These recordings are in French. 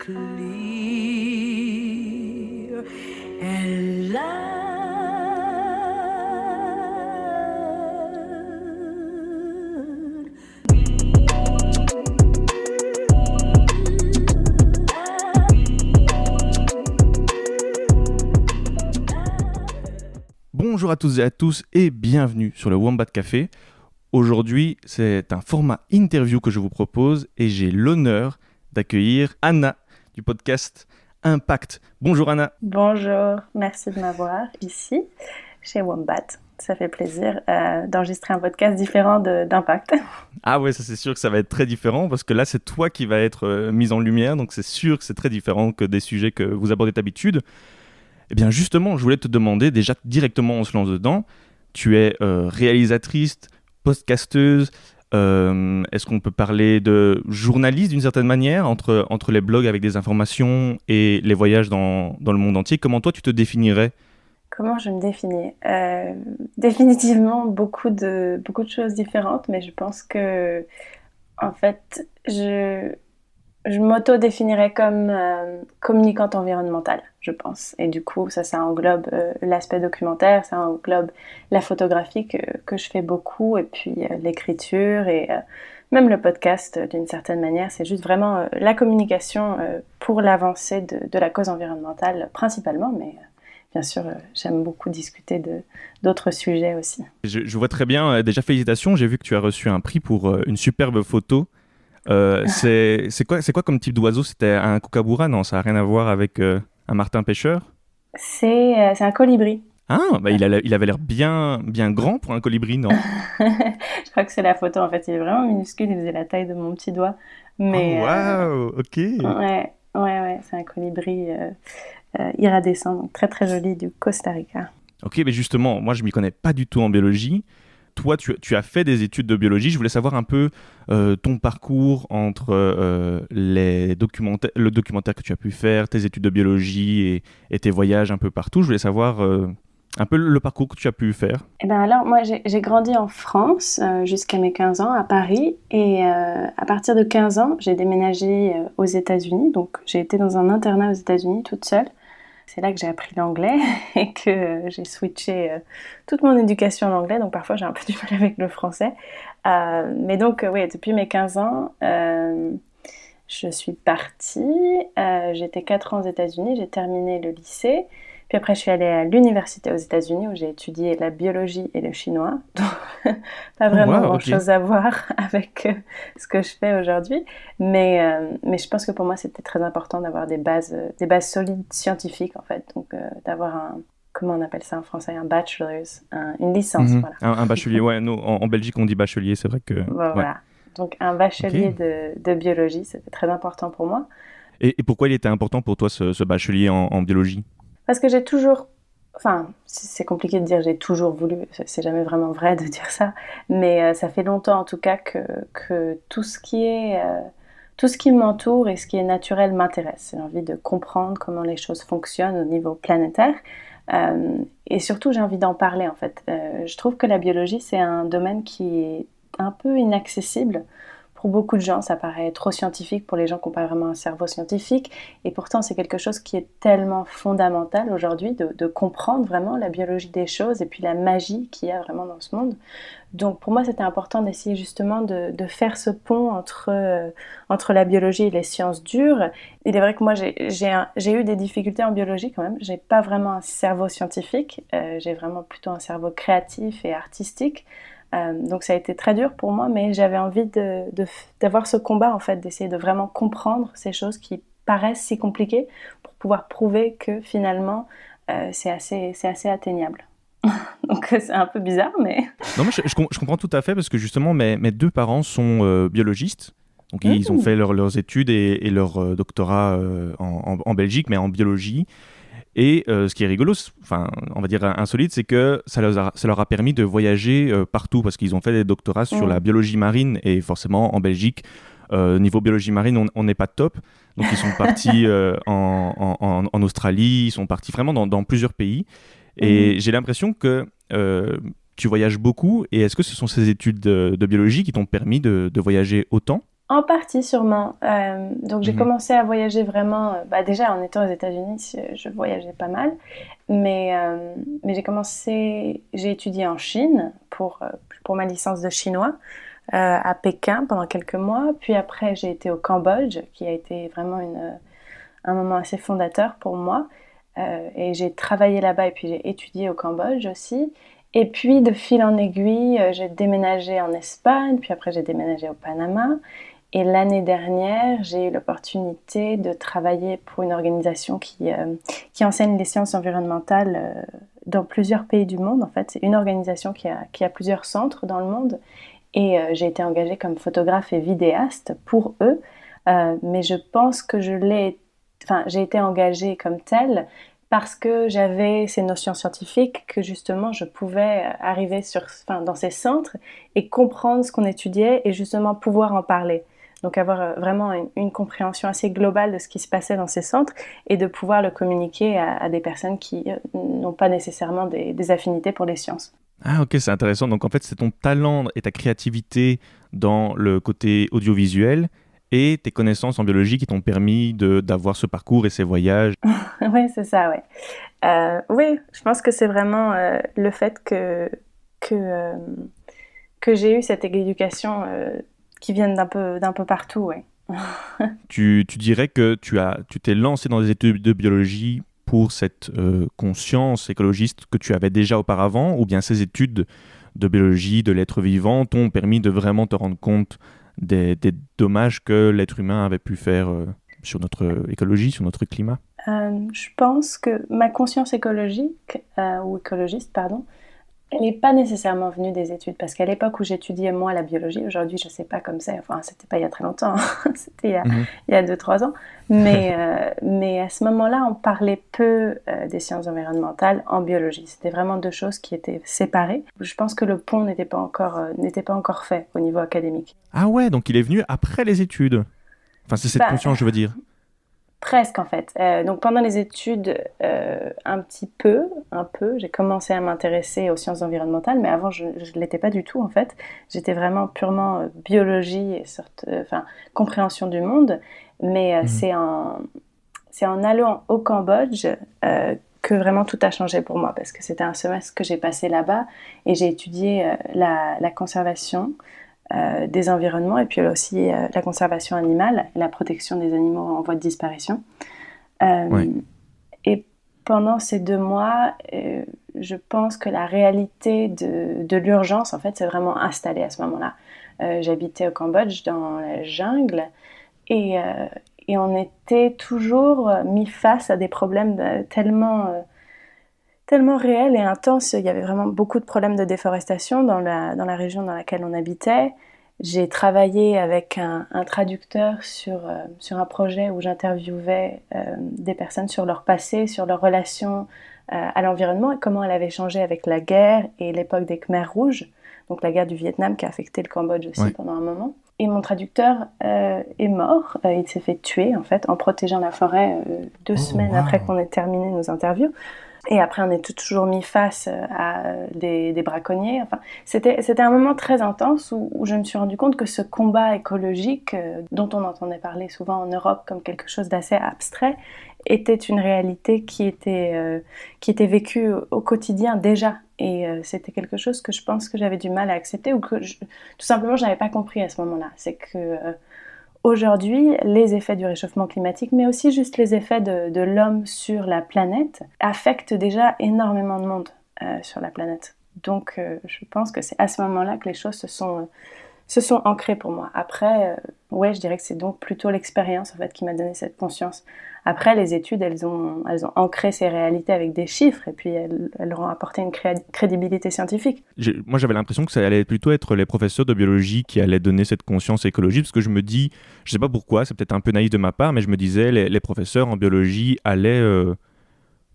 clear and loud. Bonjour à toutes et à tous et bienvenue sur le Wombat Café. Aujourd'hui, c'est un format interview que je vous propose et j'ai l'honneur d'accueillir Anna du podcast Impact. Bonjour Anna. Bonjour, merci de m'avoir ici chez Wombat. Ça fait plaisir d'enregistrer un podcast différent d'Impact. Ah ouais, ça c'est sûr que ça va être très différent parce que là c'est toi qui vas être mise en lumière, donc c'est sûr que c'est très différent que des sujets que vous abordez d'habitude. Eh bien justement, je voulais te demander, déjà directement on se lance dedans, tu es réalisatrice, podcasteuse, est-ce qu'on peut parler de journaliste d'une certaine manière entre les blogs avec des informations et les voyages dans le monde entier? Comment toi tu te définirais? Comment je me définis? Définitivement beaucoup de choses différentes, mais je pense que en fait je m'auto-définirais comme communicante environnementale, je pense. Et du coup, ça englobe l'aspect documentaire, ça englobe la photographie que je fais beaucoup, et puis l'écriture et même le podcast d'une certaine manière. C'est juste vraiment la communication pour l'avancée de la cause environnementale principalement, mais bien sûr, j'aime beaucoup discuter d'autres sujets aussi. Je vois très bien, déjà félicitations, j'ai vu que tu as reçu un prix pour une superbe photo. C'est quoi comme type d'oiseau? C'était un kookaburra? Non, ça n'a rien à voir avec un martin pêcheur? C'est un colibri. Ah, bah il avait l'air bien grand pour un colibri, non? Je crois que c'est la photo, en fait, il est vraiment minuscule, il faisait la taille de mon petit doigt. Mais Oh, waouh, ok. ouais, c'est un colibri iridescent, donc très très joli, du Costa Rica. Ok, mais justement, moi je m'y connais pas du tout en biologie. Toi, tu as fait des études de biologie. Je voulais savoir un peu ton parcours entre le documentaire que tu as pu faire, tes études de biologie et tes voyages un peu partout. Je voulais savoir un peu le parcours que tu as pu faire. Eh ben alors, moi j'ai grandi en France jusqu'à mes 15 ans, à Paris, et à partir de 15 ans, j'ai déménagé aux États-Unis, donc j'ai été dans un internat aux États-Unis toute seule. C'est là que j'ai appris l'anglais et que j'ai switché toute mon éducation en anglais, donc parfois j'ai un peu du mal avec le français. Mais donc, oui, depuis mes 15 ans, je suis partie. J'étais 4 ans aux États-Unis, j'ai terminé le lycée. Puis après, je suis allée à l'université aux États-Unis où j'ai étudié la biologie et le chinois. Donc, pas vraiment grand-chose à voir avec ce que je fais aujourd'hui. Mais je pense que pour moi, c'était très important d'avoir des bases solides scientifiques, en fait. Donc, d'avoir comment on appelle ça en français? Un bachelor's, une licence, voilà. Un bachelier, ouais. Nous, en Belgique, on dit bachelier, c'est vrai que... Voilà. Ouais. Donc, un bachelier de biologie, c'était très important pour moi. Et pourquoi il était important pour toi, ce bachelier en biologie? Parce que j'ai toujours... Enfin, c'est compliqué de dire j'ai toujours voulu, c'est jamais vraiment vrai de dire ça, mais ça fait longtemps en tout cas que tout ce qui m'entoure et ce qui est naturel m'intéresse. J'ai envie de comprendre comment les choses fonctionnent au niveau planétaire. Et surtout, j'ai envie d'en parler en fait. Je trouve que la biologie, c'est un domaine qui est un peu inaccessible. Pour beaucoup de gens, ça paraît trop scientifique pour les gens qui n'ont pas vraiment un cerveau scientifique. Et pourtant, c'est quelque chose qui est tellement fondamental aujourd'hui de comprendre vraiment la biologie des choses et puis la magie qu'il y a vraiment dans ce monde. Donc pour moi, c'était important d'essayer justement de faire ce pont entre la biologie et les sciences dures. Il est vrai que moi, j'ai eu des difficultés en biologie quand même. J'ai pas vraiment un cerveau scientifique. J'ai vraiment plutôt un cerveau créatif et artistique. Donc ça a été très dur pour moi, mais j'avais envie d'avoir ce combat en fait, d'essayer de vraiment comprendre ces choses qui paraissent si compliquées pour pouvoir prouver que finalement c'est assez atteignable. Donc c'est un peu bizarre, mais... Non, mais je comprends tout à fait parce que justement mes deux parents sont biologistes. Donc ils ont fait leurs études et leur doctorat en Belgique, mais en biologie. Et ce qui est rigolo, enfin, on va dire insolite, c'est que ça leur a permis de voyager partout parce qu'ils ont fait des doctorats sur la biologie marine et forcément en Belgique, niveau biologie marine, on n'est pas top. Donc ils sont partis en Australie, ils sont partis vraiment dans plusieurs pays. Et j'ai l'impression que tu voyages beaucoup. Et est-ce que ce sont ces études de biologie qui t'ont permis de voyager autant ? En partie, sûrement. Donc, j'ai Mhm. commencé à voyager vraiment. Déjà, en étant aux États-Unis, je voyageais pas mal. Mais j'ai étudié en Chine pour ma licence de chinois à Pékin pendant quelques mois. Puis après, j'ai été au Cambodge, qui a été vraiment un moment assez fondateur pour moi. Et j'ai travaillé là-bas et puis j'ai étudié au Cambodge aussi. Et puis, de fil en aiguille, j'ai déménagé en Espagne, puis après j'ai déménagé au Panama. Et l'année dernière, j'ai eu l'opportunité de travailler pour une organisation qui enseigne les sciences environnementales dans plusieurs pays du monde. En fait, c'est une organisation qui a plusieurs centres dans le monde. Et j'ai été engagée comme photographe et vidéaste pour eux. Mais je pense que j'ai été engagée comme telle parce que j'avais ces notions scientifiques que justement je pouvais arriver dans ces centres et comprendre ce qu'on étudiait et justement pouvoir en parler. Donc avoir vraiment une compréhension assez globale de ce qui se passait dans ces centres et de pouvoir le communiquer à des personnes qui n'ont pas nécessairement des affinités pour les sciences. Ah ok, c'est intéressant. Donc en fait, c'est ton talent et ta créativité dans le côté audiovisuel et tes connaissances en biologie qui t'ont permis d'avoir ce parcours et ces voyages. Oui, c'est ça, ouais. Oui, je pense que c'est vraiment le fait que, euh, que j'ai eu cette éducation qui vient d'un peu partout, ouais. Tu dirais que tu t'es lancé dans des études de biologie pour cette conscience écologiste que tu avais déjà auparavant, ou bien ces études de biologie, de l'être vivant, t'ont permis de vraiment te rendre compte des dommages que l'être humain avait pu faire sur notre écologie, sur notre climat? Je pense que ma conscience écologique, ou écologiste, pardon, elle n'est pas nécessairement venue des études, parce qu'à l'époque où j'étudiais moi la biologie, aujourd'hui je ne sais pas comme c'est, enfin c'était pas il y a très longtemps, c'était Mhm. il y a 2-3 ans, mais à ce moment-là on parlait peu des sciences environnementales en biologie. C'était vraiment deux choses qui étaient séparées. Je pense que le pont n'était pas encore fait au niveau académique. Ah ouais, donc il est venu après les études. Enfin, c'est cette Ben, conscience, je veux dire. Presque en fait. Donc pendant les études, un peu, j'ai commencé à m'intéresser aux sciences environnementales, mais avant je ne l'étais pas du tout en fait. J'étais vraiment purement biologie et compréhension du monde. Mais Mhm. c'est en allant au Cambodge que vraiment tout a changé pour moi, parce que c'était un semestre que j'ai passé là-bas et j'ai étudié la conservation des environnements et puis aussi la conservation animale et la protection des animaux en voie de disparition. Ouais. Euh, et pendant ces 2 mois, je pense que la réalité de l'urgence, en fait, s'est vraiment installée à ce moment-là. J'habitais au Cambodge, dans la jungle, et, euh, et on était toujours mis face à des problèmes tellement réels et intenses. Il y avait vraiment beaucoup de problèmes de déforestation dans la région dans laquelle on habitait. J'ai travaillé avec un traducteur sur un projet où j'interviewais des personnes sur leur passé, sur leur relation à l'environnement et comment elle avait changé avec la guerre et l'époque des Khmers rouges, donc la guerre du Vietnam qui a affecté le Cambodge aussi Ouais. pendant un moment. Et mon traducteur est mort, il s'est fait tuer en fait en protégeant la forêt 2 semaines Oh, après waouh. qu'on ait terminé nos interviews. Et après, on est toujours mis face à des braconniers. Enfin, c'était un moment très intense où je me suis rendu compte que ce combat écologique, dont on entendait parler souvent en Europe comme quelque chose d'assez abstrait, était une réalité qui était vécue au quotidien déjà. Et c'était quelque chose que je pense que j'avais du mal à accepter ou tout simplement je n'avais pas compris à ce moment-là. C'est que aujourd'hui, les effets du réchauffement climatique, mais aussi juste les effets de l'homme sur la planète, affectent déjà énormément de monde sur la planète. Donc je pense que c'est à ce moment-là que les choses se sont ancrées pour moi. Après, ouais, je dirais que c'est donc plutôt l'expérience en fait qui m'a donné cette conscience. Après, les études, elles ont ancré ces réalités avec des chiffres et puis elles leur ont apporté une crédibilité scientifique. Moi, j'avais l'impression que ça allait plutôt être les professeurs de biologie qui allaient donner cette conscience écologique, parce que je me dis, je sais pas pourquoi, c'est peut-être un peu naïf de ma part, mais je me disais, les professeurs en biologie allaient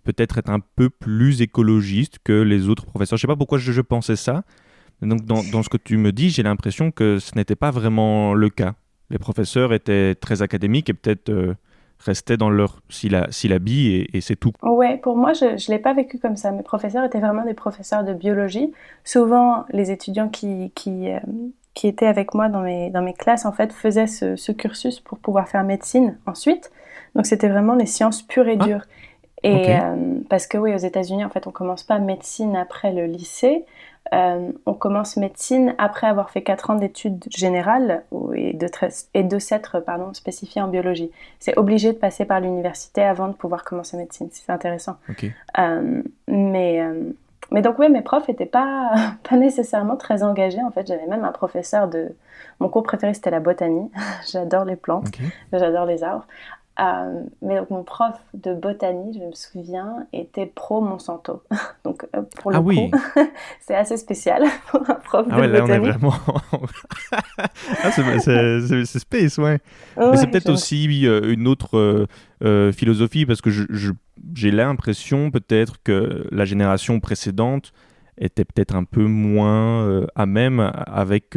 peut-être être un peu plus écologistes que les autres professeurs. Je sais pas pourquoi je pensais ça. Donc, dans ce que tu me dis, j'ai l'impression que ce n'était pas vraiment le cas. Les professeurs étaient très académiques et peut-être restaient dans leur syllabie et c'est tout. Ouais, pour moi, je ne l'ai pas vécu comme ça. Mes professeurs étaient vraiment des professeurs de biologie. Souvent, les étudiants qui étaient avec moi dans mes classes, en fait, faisaient ce cursus pour pouvoir faire médecine ensuite. Donc, c'était vraiment les sciences pures et dures. Et ok. parce que oui, aux États-Unis, en fait, on commence pas médecine après le lycée. On commence médecine après avoir fait 4 ans d'études générales et de s'être spécifié en biologie. C'est obligé de passer par l'université avant de pouvoir commencer médecine. C'est intéressant. Ok. Euh, mais, euh, mais donc oui, mes profs n'étaient pas, pas nécessairement très engagés. En fait, j'avais même un professeur de... Mon cours préféré, c'était la botanie. J'adore les plantes, Ok. j'adore les arbres. Mais donc mon prof de botanie, je me souviens, était pro Monsanto. Donc pour Ah le coup, oui. c'est assez spécial pour un prof Ah de ouais, là on est botanie. vraiment. Ah, c'est space, ouais. Mais c'est Ouais, peut-être aussi une autre philosophie parce que j'ai l'impression peut-être que la génération précédente était peut-être un peu moins à même avec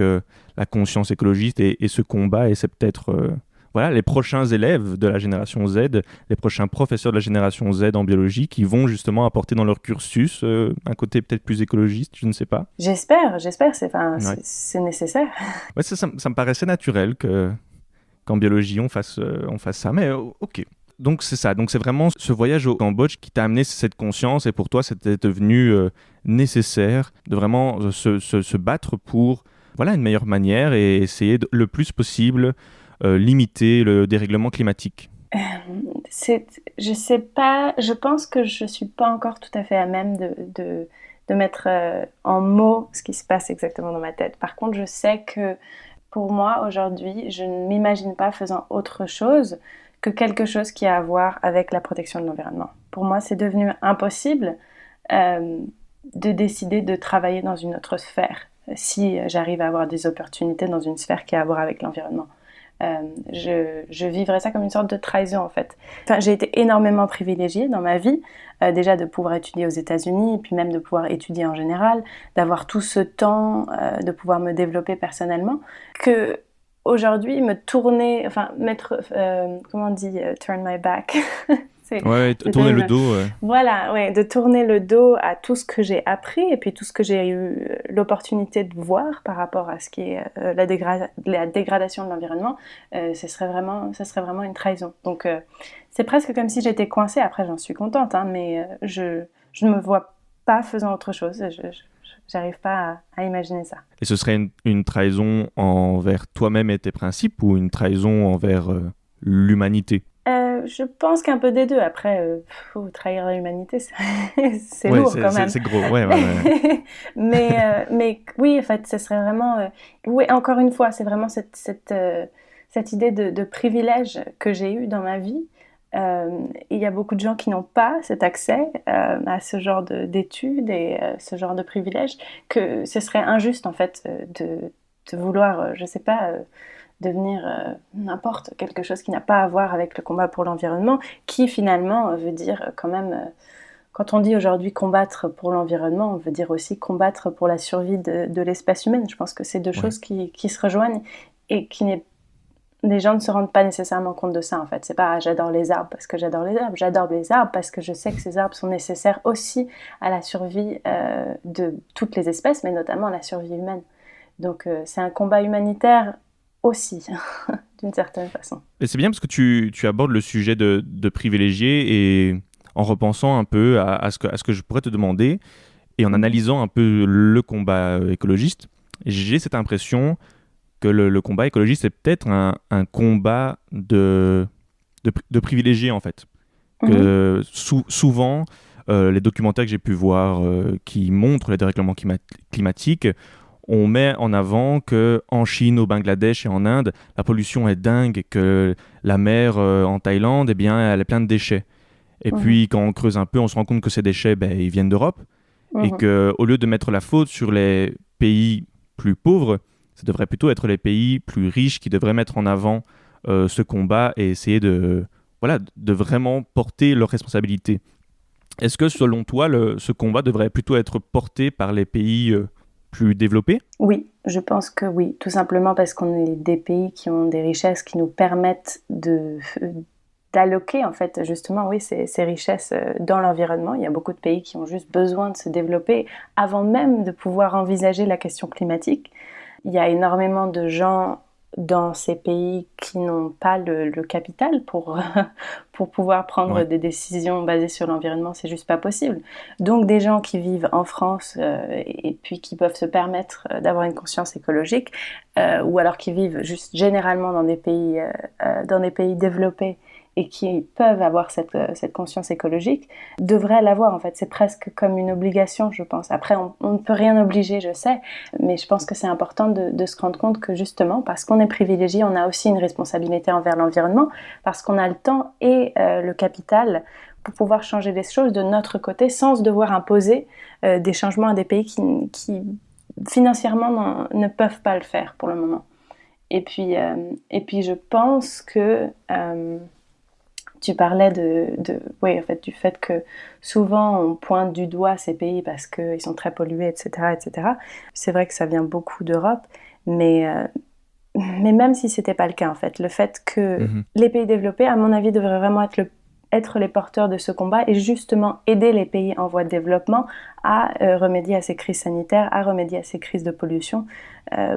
la conscience écologiste et ce combat. Et c'est peut-être voilà, les prochains élèves de la génération Z, les prochains professeurs de la génération Z en biologie qui vont justement apporter dans leur cursus un côté peut-être plus écologiste, je ne sais pas. j'espère, Ouais. c'est nécessaire. Ouais, ça me paraissait naturel qu'en biologie on fasse ça, mais ok. Donc c'est ça, donc c'est vraiment ce voyage au Cambodge qui t'a amené cette conscience et pour toi c'était devenu nécessaire de vraiment se battre pour voilà, une meilleure manière et essayer le plus possible limiter le dérèglement climatique. C'est, je sais pas, je pense que je suis pas encore tout à fait à même de mettre en mots ce qui se passe exactement dans ma tête. Par contre, je sais que pour moi, aujourd'hui, je ne m'imagine pas faisant autre chose que quelque chose qui a à voir avec la protection de l'environnement. Pour moi, c'est devenu impossible euh, de décider de travailler dans une autre sphère si j'arrive à avoir des opportunités dans une sphère qui a à voir avec l'environnement. Je vivrais ça comme une sorte de trahison en fait. Enfin, j'ai été énormément privilégiée dans ma vie, déjà de pouvoir étudier aux États-Unis, et puis même de pouvoir étudier en général, d'avoir tout ce temps, de pouvoir me développer personnellement, que aujourd'hui me tourner, enfin mettre, comment on dit, turn my back, Ouais, c'est tourner le terrible. dos. Voilà, ouais, de tourner le dos à tout ce que j'ai appris et puis tout ce que j'ai eu l'opportunité de voir par rapport à ce qui est la dégradation de l'environnement, ça serait vraiment une trahison. Donc c'est presque comme si j'étais coincée. Après, j'en suis contente, hein, mais je ne me vois pas faisant autre chose. J'arrive pas à imaginer ça. Et ce serait une trahison envers toi-même et tes principes ou une trahison envers l'humanité? Je pense qu'un peu des deux. Après, faut trahir l'humanité, c'est Ouais, lourd quand même. c'est gros. Ouais, ouais, ouais. Mais oui, en fait, ce serait vraiment. Oui, encore une fois, c'est vraiment cette idée de privilège que j'ai eu dans ma vie. Il y a beaucoup de gens qui n'ont pas cet accès à ce genre d'études et ce genre de privilèges, que ce serait injuste en fait de vouloir, je sais pas, devenir n'importe quelque chose qui n'a pas à voir avec le combat pour l'environnement, qui finalement veut dire quand même, quand on dit aujourd'hui combattre pour l'environnement, on veut dire aussi combattre pour la survie de l'espèce humaine. Je pense que c'est deux Ouais. choses qui se rejoignent et qui n'est les gens ne se rendent pas nécessairement compte de ça en fait. C'est pas ah, j'adore les arbres parce que j'adore les arbres parce que je sais que ces arbres sont nécessaires aussi à la survie de toutes les espèces, mais notamment à la survie humaine. Donc c'est un combat humanitaire aussi, d'une certaine façon. Et c'est bien parce que tu abordes le sujet de privilégiés et en repensant un peu à ce que je pourrais te demander et en Mhm. analysant un peu le combat écologiste, j'ai cette impression que le combat écologiste est peut-être un combat de privilégiés en fait. Mhm. Que souvent, les documentaires que j'ai pu voir qui montrent les dérèglements climatiques, on met en avant que en Chine, au Bangladesh et en Inde, la pollution est dingue, que la mer en Thaïlande, eh bien, elle est pleine de déchets. Et Mhm. puis, quand on creuse un peu, on se rend compte que ces déchets, ben, ils viennent d'Europe. Et Mhm. qu'au lieu de mettre la faute sur les pays plus pauvres, ça devrait plutôt être les pays plus riches qui devraient mettre en avant ce combat et essayer voilà, de vraiment porter leurs responsabilités. Est-ce que selon toi, ce combat devrait plutôt être porté par les pays plus développés? Oui, je pense que oui, tout simplement parce qu'on est des pays qui ont des richesses qui nous permettent d'alloquer en fait justement oui ces richesses dans l'environnement. Il y a beaucoup de pays qui ont juste besoin de se développer avant même de pouvoir envisager la question climatique. il y a énormément de gens dans ces pays qui n'ont pas le capital pour, pour pouvoir prendre des décisions basées sur l'environnement, c'est juste pas possible. Donc des gens qui vivent en France et puis qui peuvent se permettre d'avoir une conscience écologique, ou alors qui vivent juste généralement dans des pays développés et qui peuvent avoir cette conscience écologique, devraient l'avoir en fait. C'est presque comme une obligation, je pense. Après, on ne peut rien obliger, je sais, mais je pense que c'est important de se rendre compte que justement, parce qu'on est privilégié, on a aussi une responsabilité envers l'environnement, parce qu'on a le temps et le capital pour pouvoir changer les choses de notre côté sans se devoir imposer des changements à des pays qui financièrement ne peuvent pas le faire pour le moment. Et puis je pense que... tu parlais oui, en fait, du fait que souvent on pointe du doigt ces pays parce qu'ils sont très pollués, etc., etc. C'est vrai que ça vient beaucoup d'Europe, mais même si c'était pas le cas, en fait, le fait que les pays développés, à mon avis, devraient vraiment être les porteurs de ce combat et justement aider les pays en voie de développement à remédier à ces crises sanitaires, à remédier à ces crises de pollution,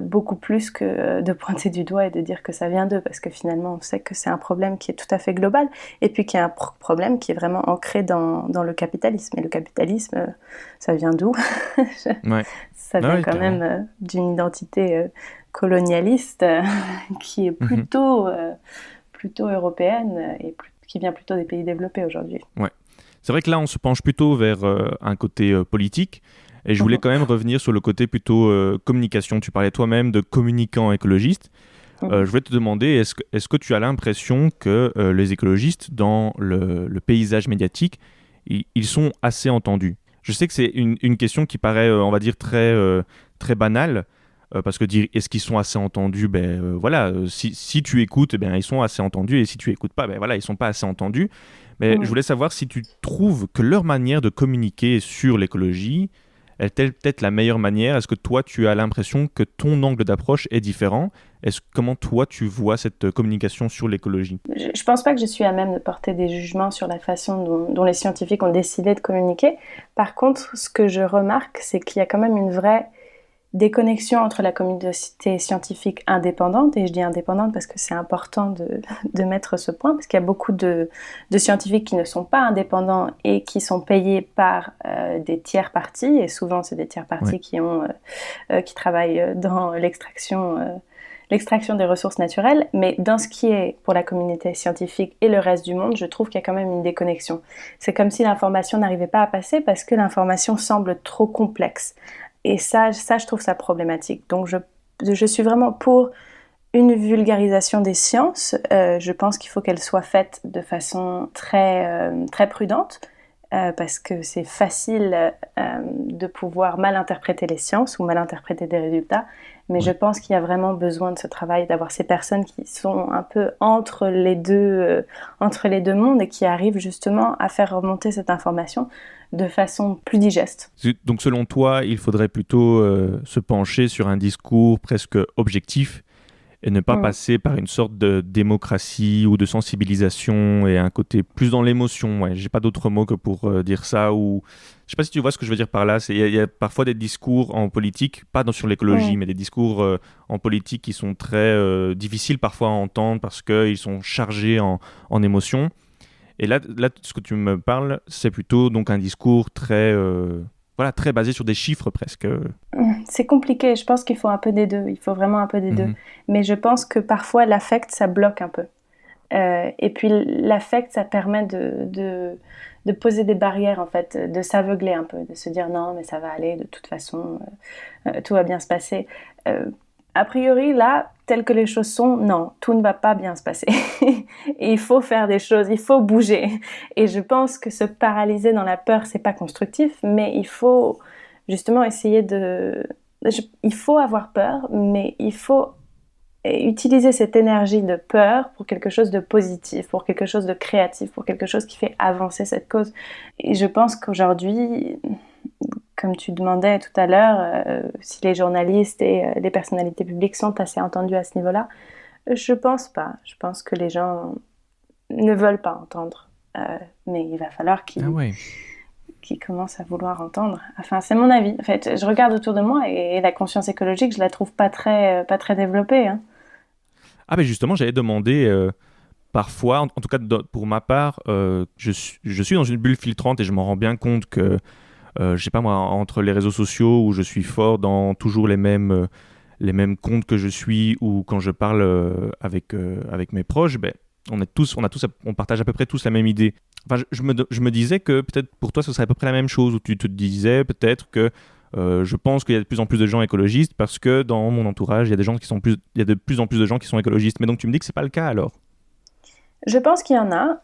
beaucoup plus que de pointer du doigt et de dire que ça vient d'eux, parce que finalement on sait que c'est un problème qui est tout à fait global et puis qui est un problème qui est vraiment ancré dans le capitalisme. Et le capitalisme, ça vient d'où? Ça vient quand même d'une identité colonialiste qui est plutôt européenne et qui vient plutôt des pays développés aujourd'hui. Ouais. C'est vrai que là, on se penche plutôt vers un côté politique. Et je voulais quand même revenir sur le côté plutôt communication. Tu parlais toi-même de communicants écologistes. Je voulais te demander, est-ce que tu as l'impression que les écologistes, dans le paysage médiatique, ils sont assez entendus? Je sais que c'est une question qui paraît, on va dire, très banale. Parce que dire est-ce qu'ils sont assez entendus, voilà, si tu écoutes, ils sont assez entendus, et si tu écoutes pas, voilà, ils sont pas assez entendus. Mais je voulais savoir si tu trouves que leur manière de communiquer sur l'écologie est peut-être la meilleure manière. Est-ce que toi tu as l'impression que ton angle d'approche est différent? Comment toi tu vois cette communication sur l'écologie? Je pense pas que je suis à même de porter des jugements sur la façon dont les scientifiques ont décidé de communiquer. Par contre, ce que je remarque, c'est qu'il y a quand même une vraie déconnexion entre la communauté scientifique indépendante, et je dis indépendante parce que c'est important de mettre ce point, parce qu'il y a beaucoup de scientifiques qui ne sont pas indépendants et qui sont payés par des tiers parties, et souvent c'est des tiers parties qui travaillent dans l'extraction des ressources naturelles, mais dans ce qui est pour la communauté scientifique et le reste du monde, je trouve qu'il y a quand même une déconnexion. C'est comme si l'information n'arrivait pas à passer parce que l'information semble trop complexe. Et ça, je trouve ça problématique. Donc, je suis vraiment pour une vulgarisation des sciences. Je pense qu'il faut qu'elle soit faite de façon très, très prudente, parce que c'est facile de pouvoir mal interpréter les sciences ou mal interpréter des résultats. Mais je pense qu'il y a vraiment besoin de ce travail, d'avoir ces personnes qui sont un peu entre les deux mondes et qui arrivent justement à faire remonter cette information de façon plus digeste. Donc selon toi, il faudrait plutôt se pencher sur un discours presque objectif et ne pas passer par une sorte de démocratie ou de sensibilisation et un côté plus dans l'émotion. Ouais, j'ai pas d'autre mot que pour dire ça. Ou je sais pas si tu vois ce que je veux dire par là. Il y a parfois des discours en politique, pas sur l'écologie, mais des discours en politique qui sont très difficiles parfois à entendre parce qu'ils sont chargés en émotions. Et là, ce que tu me parles, c'est plutôt donc un discours très basé sur des chiffres presque. C'est compliqué, je pense qu'il faut un peu des deux, il faut vraiment un peu des deux. Mais je pense que parfois l'affect, ça bloque un peu. Et puis l'affect, ça permet de poser des barrières, en fait, de s'aveugler un peu, de se dire non, mais ça va aller, de toute façon, tout va bien se passer. A priori, là, telles que les choses sont, non, tout ne va pas bien se passer. Et il faut faire des choses, il faut bouger. Et je pense que se paralyser dans la peur, c'est pas constructif, mais il faut justement essayer il faut avoir peur, mais il faut utiliser cette énergie de peur pour quelque chose de positif, pour quelque chose de créatif, pour quelque chose qui fait avancer cette cause. Et je pense qu'aujourd'hui, comme tu demandais tout à l'heure, si les journalistes et les personnalités publiques sont assez entendus à ce niveau-là, je pense pas. Je pense que les gens ne veulent pas entendre. Mais il va falloir qu'ils qui commencent à vouloir entendre. Enfin, c'est mon avis. En fait, je regarde autour de moi et la conscience écologique, je la trouve pas très développée. Hein. Ah, mais justement, j'avais demandé parfois, en tout cas pour ma part, je suis dans une bulle filtrante et je m'en rends bien compte que, je sais pas moi, entre les réseaux sociaux où je suis fort dans toujours les mêmes comptes que je suis ou quand je parle avec mes proches, ben, on partage à peu près tous la même idée. Enfin, je me disais que peut-être pour toi, ce serait à peu près la même chose, où tu te disais peut-être que je pense qu'il y a de plus en plus de gens écologistes parce que dans mon entourage, il y a de plus en plus de gens qui sont écologistes. Mais donc tu me dis que c'est pas le cas alors? Je pense qu'il y en a.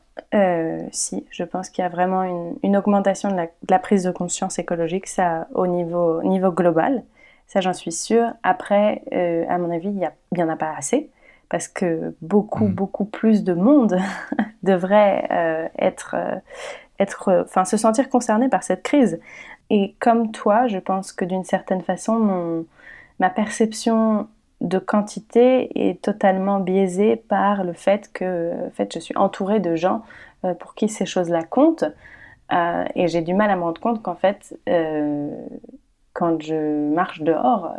Si, je pense qu'il y a vraiment une augmentation de la prise de conscience écologique, ça, au niveau global. Ça, j'en suis sûre. Après, à mon avis, il y en a pas assez. Parce que beaucoup plus de monde devrait se sentir concerné par cette crise. Et comme toi, je pense que d'une certaine façon, ma perception de quantité est totalement biaisée par le fait que je suis entourée de gens pour qui ces choses-là comptent. Et j'ai du mal à me rendre compte qu'en fait, quand je marche dehors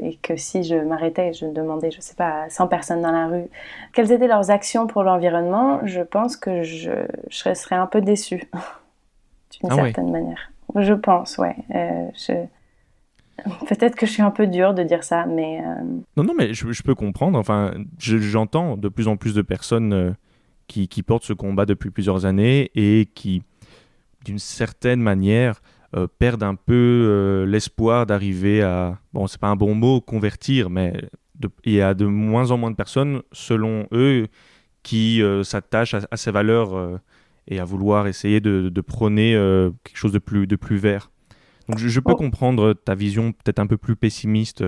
et que si je m'arrêtais et je demandais, je sais pas, à 100 personnes dans la rue quelles étaient leurs actions pour l'environnement, je pense que je serais un peu déçue d'une certaine manière. Je pense, ouais. Peut-être que je suis un peu dure de dire ça, mais... Non, mais je peux comprendre. Enfin, j'entends de plus en plus de personnes qui portent ce combat depuis plusieurs années et qui, d'une certaine manière, perdent un peu l'espoir d'arriver à... Bon, c'est pas un bon mot, convertir, mais il y a de moins en moins de personnes, selon eux, qui s'attachent à ces valeurs et à vouloir essayer de prôner quelque chose de plus vert. Donc je peux comprendre ta vision peut-être un peu plus pessimiste.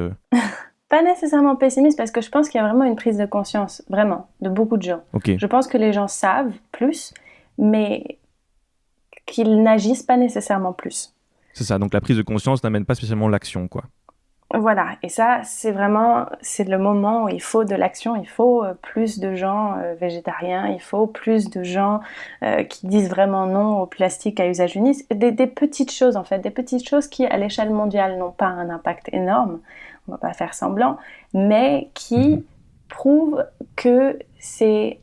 Pas nécessairement pessimiste, parce que je pense qu'il y a vraiment une prise de conscience, vraiment, de beaucoup de gens. Okay. Je pense que les gens savent plus, mais qu'ils n'agissent pas nécessairement plus. C'est ça, donc la prise de conscience n'amène pas spécialement l'action, quoi. Voilà, et ça, c'est le moment où il faut de l'action, il faut plus de gens végétariens, il faut plus de gens qui disent vraiment non au plastique à usage unique. Des petites choses, en fait, des petites choses qui, à l'échelle mondiale, n'ont pas un impact énorme, on va pas faire semblant, mais qui prouvent que c'est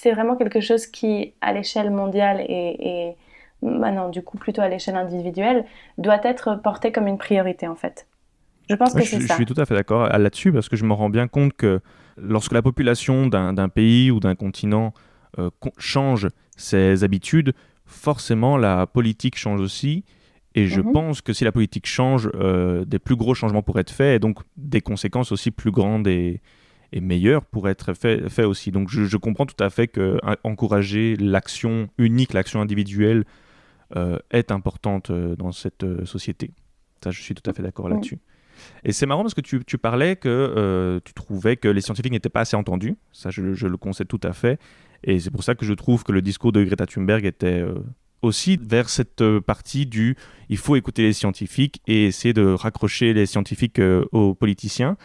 vraiment quelque chose qui, à l'échelle mondiale et non, du coup plutôt à l'échelle individuelle, doit être porté comme une priorité, en fait. Je pense que c'est ça. Je suis tout à fait d'accord là-dessus parce que je me rends bien compte que lorsque la population d'un pays ou d'un continent change ses habitudes, forcément la politique change aussi. Et je pense que si la politique change, des plus gros changements pourraient être faits et donc des conséquences aussi plus grandes et meilleures pourraient être faits aussi. Donc je comprends tout à fait qu'encourager l'action unique, l'action individuelle est importante dans cette société. Ça, je suis tout à fait d'accord là-dessus. Et c'est marrant parce que tu parlais que tu trouvais que les scientifiques n'étaient pas assez entendus. Ça, je le concède tout à fait. Et c'est pour ça que je trouve que le discours de Greta Thunberg était aussi vers cette partie du « il faut écouter les scientifiques et essayer de raccrocher les scientifiques aux politiciens ».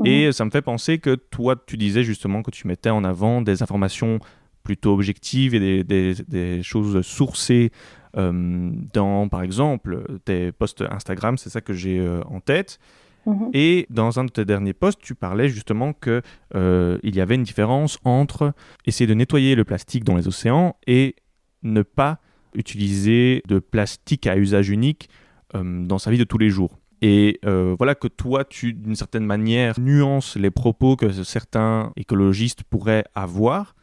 Et ça me fait penser que toi, tu disais justement que tu mettais en avant des informations plutôt objectives et des choses sourcées dans, par exemple, tes posts Instagram, c'est ça que j'ai en tête. Et dans un de tes derniers posts, tu parlais justement qu'il y avait une différence entre essayer de nettoyer le plastique dans les océans et ne pas utiliser de plastique à usage unique dans sa vie de tous les jours. Et voilà que toi, tu, d'une certaine manière, nuances les propos que certains écologistes pourraient avoir.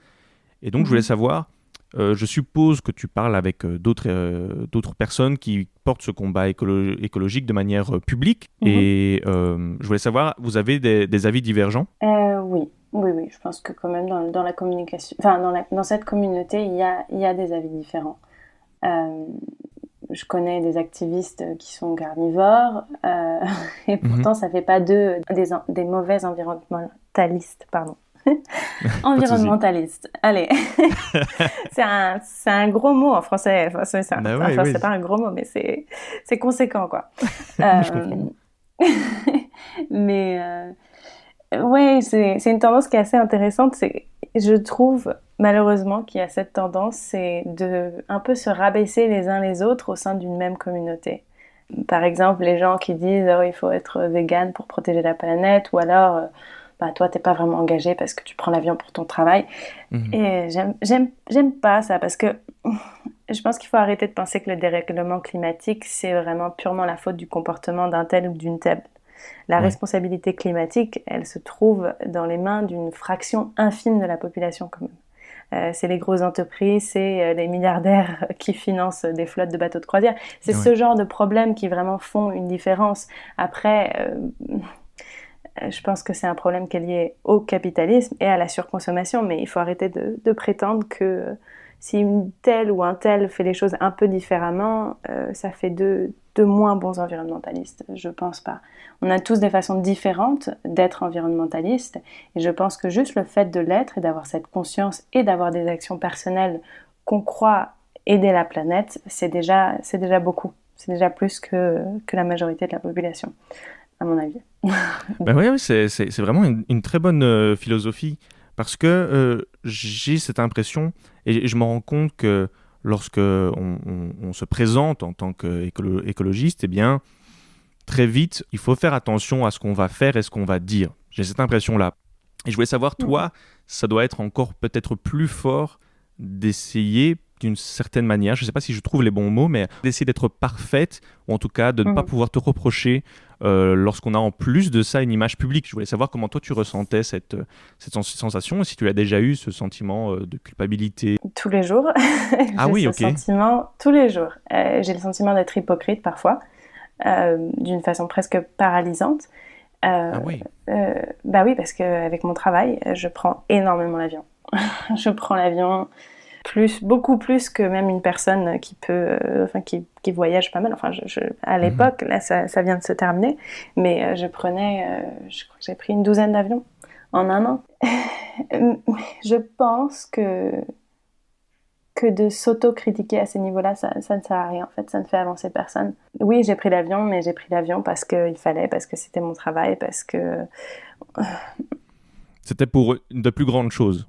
Et donc, je voulais savoir, je suppose que tu parles avec d'autres personnes qui portent ce combat écologique de manière publique. Et je voulais savoir, vous avez des avis divergents ? Oui. Je pense que quand même dans la communication, enfin dans cette communauté, il y a des avis différents. Je connais des activistes qui sont carnivores et pourtant ça fait pas d'eux des mauvais environnementalistes, pardon. Environnementaliste. Allez, c'est un gros mot en français. Enfin, c'est pas un gros mot, mais c'est conséquent, quoi. Je comprends. Mais ouais, c'est une tendance qui est assez intéressante. Je trouve malheureusement qu'il y a cette tendance, c'est de un peu se rabaisser les uns les autres au sein d'une même communauté. Par exemple, les gens qui disent oh, il faut être vegan pour protéger la planète, ou alors bah, toi t'es pas vraiment engagé parce que tu prends l'avion pour ton travail. Et j'aime pas ça, parce que je pense qu'il faut arrêter de penser que le dérèglement climatique c'est vraiment purement la faute du comportement d'un tel ou d'une telle. La responsabilité climatique, elle se trouve dans les mains d'une fraction infime de la population quand même. C'est les grosses entreprises, c'est les milliardaires qui financent des flottes de bateaux de croisière. C'est ce genre de problèmes qui vraiment font une différence. Après, je pense que c'est un problème qui est lié au capitalisme et à la surconsommation, mais il faut arrêter de prétendre que si une telle ou un tel fait les choses un peu différemment, ça fait de moins bons environnementalistes. Je pense pas. On a tous des façons différentes d'être environnementaliste, et je pense que juste le fait de l'être et d'avoir cette conscience et d'avoir des actions personnelles qu'on croit aider la planète, c'est déjà beaucoup. C'est déjà plus que la majorité de la population, à mon avis. Ben oui, c'est vraiment une très bonne philosophie, parce que j'ai cette impression, et je me rends compte que lorsque on se présente en tant qu'écologiste, eh bien, très vite, il faut faire attention à ce qu'on va faire et ce qu'on va dire. J'ai cette impression-là. Et je voulais savoir, toi, ça doit être encore peut-être plus fort d'essayer d'une certaine manière, je ne sais pas si je trouve les bons mots, mais d'essayer d'être parfaite, ou en tout cas de ne pas pouvoir te reprocher lorsqu'on a en plus de ça une image publique. Je voulais savoir comment toi tu ressentais cette sensation, et si tu as déjà eu ce sentiment de culpabilité. Tous les jours. Ah oui, ok. J'ai ce sentiment tous les jours. J'ai le sentiment d'être hypocrite parfois, d'une façon presque paralysante. Ah oui. Bah oui, parce qu'avec mon travail, je prends énormément l'avion. Je prends l'avion beaucoup plus que même une personne qui peut, qui voyage pas mal. Enfin, à l'époque, là, ça vient de se terminer, mais je crois que j'ai pris une douzaine d'avions en un an. Je pense que de s'auto-critiquer à ces niveaux-là, ça ne sert à rien, en fait, ça ne fait avancer personne. Oui, j'ai pris l'avion, mais j'ai pris l'avion parce qu'il fallait, parce que c'était mon travail, parce que... C'était pour de plus grandes choses.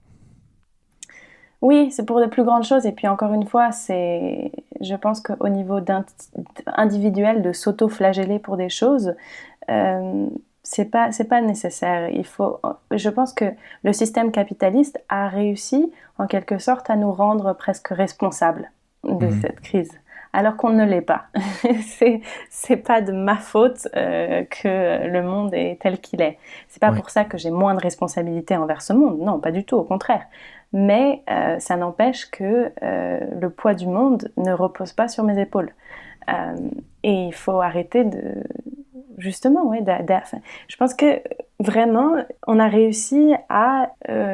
Oui, c'est pour de plus grandes choses, et puis encore une fois, je pense qu'au niveau individuel, de s'auto-flageller pour des choses, c'est pas nécessaire. Je pense que le système capitaliste a réussi, en quelque sorte, à nous rendre presque responsables de cette crise, alors qu'on ne l'est pas. c'est pas de ma faute que le monde est tel qu'il est. C'est pas pour ça que j'ai moins de responsabilité envers ce monde. Non, pas du tout, au contraire. Mais ça n'empêche que le poids du monde ne repose pas sur mes épaules. Et il faut arrêter justement, je pense que vraiment, on a réussi à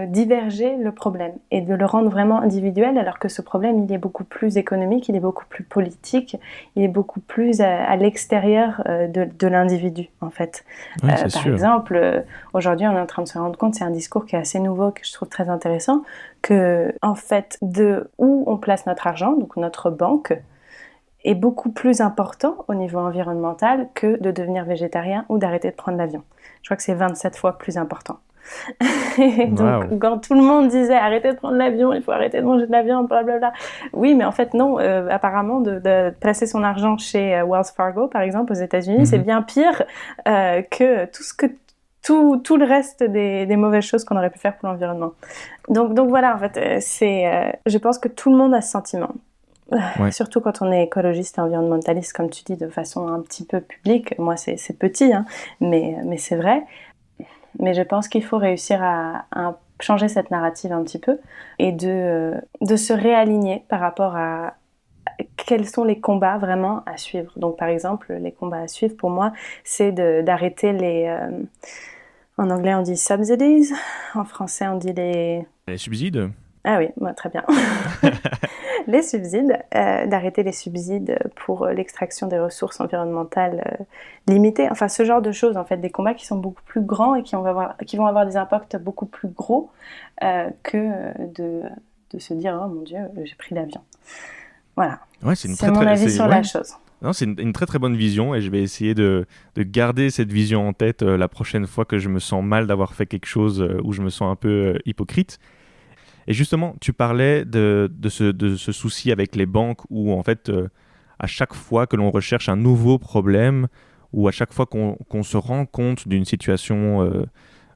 diverger le problème et de le rendre vraiment individuel, alors que ce problème, il est beaucoup plus économique, il est beaucoup plus politique, il est beaucoup plus à l'extérieur de l'individu, en fait. Oui, par exemple, aujourd'hui, on est en train de se rendre compte, c'est un discours qui est assez nouveau, que je trouve très intéressant, que, en fait, de où on place notre argent, donc notre banque, est beaucoup plus important au niveau environnemental que de devenir végétarien ou d'arrêter de prendre l'avion. Je crois que c'est 27 fois plus important. Donc, quand tout le monde disait arrêtez de prendre l'avion, il faut arrêter de manger de la viande, blablabla. Oui, mais en fait, non. Apparemment, de placer son argent chez Wells Fargo, par exemple, aux États-Unis, c'est bien pire que tout le reste des mauvaises choses qu'on aurait pu faire pour l'environnement. Donc voilà, en fait, je pense que tout le monde a ce sentiment. Surtout quand on est écologiste et environnementaliste, comme tu dis, de façon un petit peu publique. Moi, c'est petit, hein, mais c'est vrai. Mais je pense qu'il faut réussir à changer cette narrative un petit peu et de se réaligner par rapport à quels sont les combats vraiment à suivre. Donc, par exemple, les combats à suivre, pour moi, c'est d'arrêter les... en anglais, on dit subsidies. En français, on dit les subsides. Ah oui, très bien. Les subsides, d'arrêter les subsides pour l'extraction des ressources environnementales limitées. Enfin, ce genre de choses, en fait, des combats qui sont beaucoup plus grands et qui vont avoir des impacts beaucoup plus gros que de se dire « Oh mon Dieu, j'ai pris l'avion ». Voilà. Ouais, c'est mon avis sur la chose. Non, c'est une très très bonne vision, et je vais essayer de garder cette vision en tête la prochaine fois que je me sens mal d'avoir fait quelque chose où je me sens un peu hypocrite. Et justement, tu parlais de ce souci avec les banques où, en fait, à chaque fois que l'on recherche un nouveau problème ou à chaque fois qu'on se rend compte d'une situation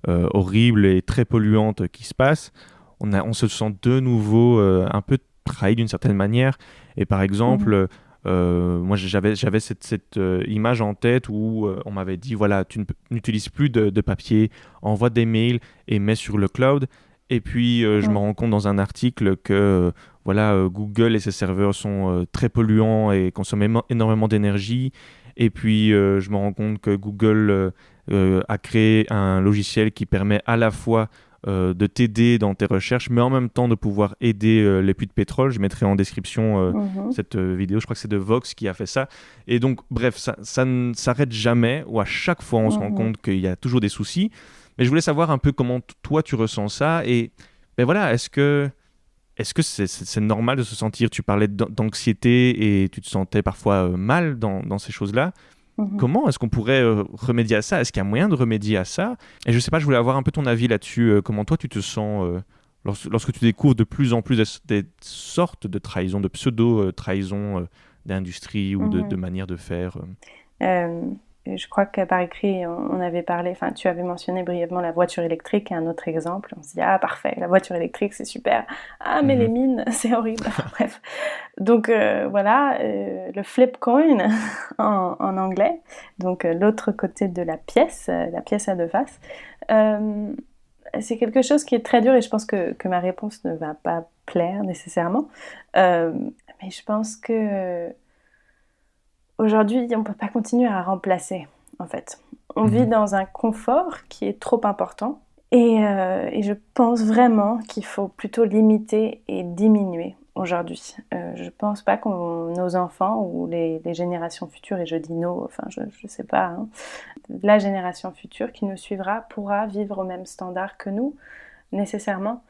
horrible et très polluante qui se passe, on se sent de nouveau un peu trahi d'une certaine manière. Et par exemple, moi j'avais cette image en tête où on m'avait dit, voilà, n'utilises plus de papier, envoie des mails et mets sur le cloud. Et puis je me rends compte dans un article que voilà, Google et ses serveurs sont très polluants et consomment énormément d'énergie. Et puis je me rends compte que Google a créé un logiciel qui permet à la fois de t'aider dans tes recherches, mais en même temps de pouvoir aider les puits de pétrole. Je mettrai en description cette vidéo, je crois que c'est de Vox qui a fait ça. Et donc, bref, ça ne s'arrête jamais, ou à chaque fois on se rend compte qu'il y a toujours des soucis. Mais je voulais savoir un peu comment toi tu ressens ça, et ben voilà, est-ce que c'est normal de se sentir, tu parlais d'anxiété et tu te sentais parfois mal dans ces choses-là. Comment est-ce qu'on pourrait remédier à ça? Est-ce qu'il y a moyen de remédier à ça? Et je sais pas, je voulais avoir un peu ton avis là-dessus. Comment toi tu te sens lorsque tu découvres de plus en plus des sortes de trahisons, de pseudo-trahisons d'industrie ou de manière de faire Je crois que par écrit, on avait parlé, enfin, tu avais mentionné brièvement la voiture électrique, un autre exemple. On se dit, ah, parfait, la voiture électrique, c'est super. Ah, mais les mines, c'est horrible. Bref. Donc, voilà, le flip coin en anglais. Donc, l'autre côté de la pièce à deux faces. C'est quelque chose qui est très dur et je pense que ma réponse ne va pas plaire nécessairement. Mais je pense que aujourd'hui, on ne peut pas continuer à remplacer, en fait. On vit dans un confort qui est trop important et je pense vraiment qu'il faut plutôt limiter et diminuer aujourd'hui. Je ne pense pas que nos enfants ou les générations futures, et je dis nos, enfin je ne sais pas, hein, la génération future qui nous suivra pourra vivre au même standard que nous, nécessairement.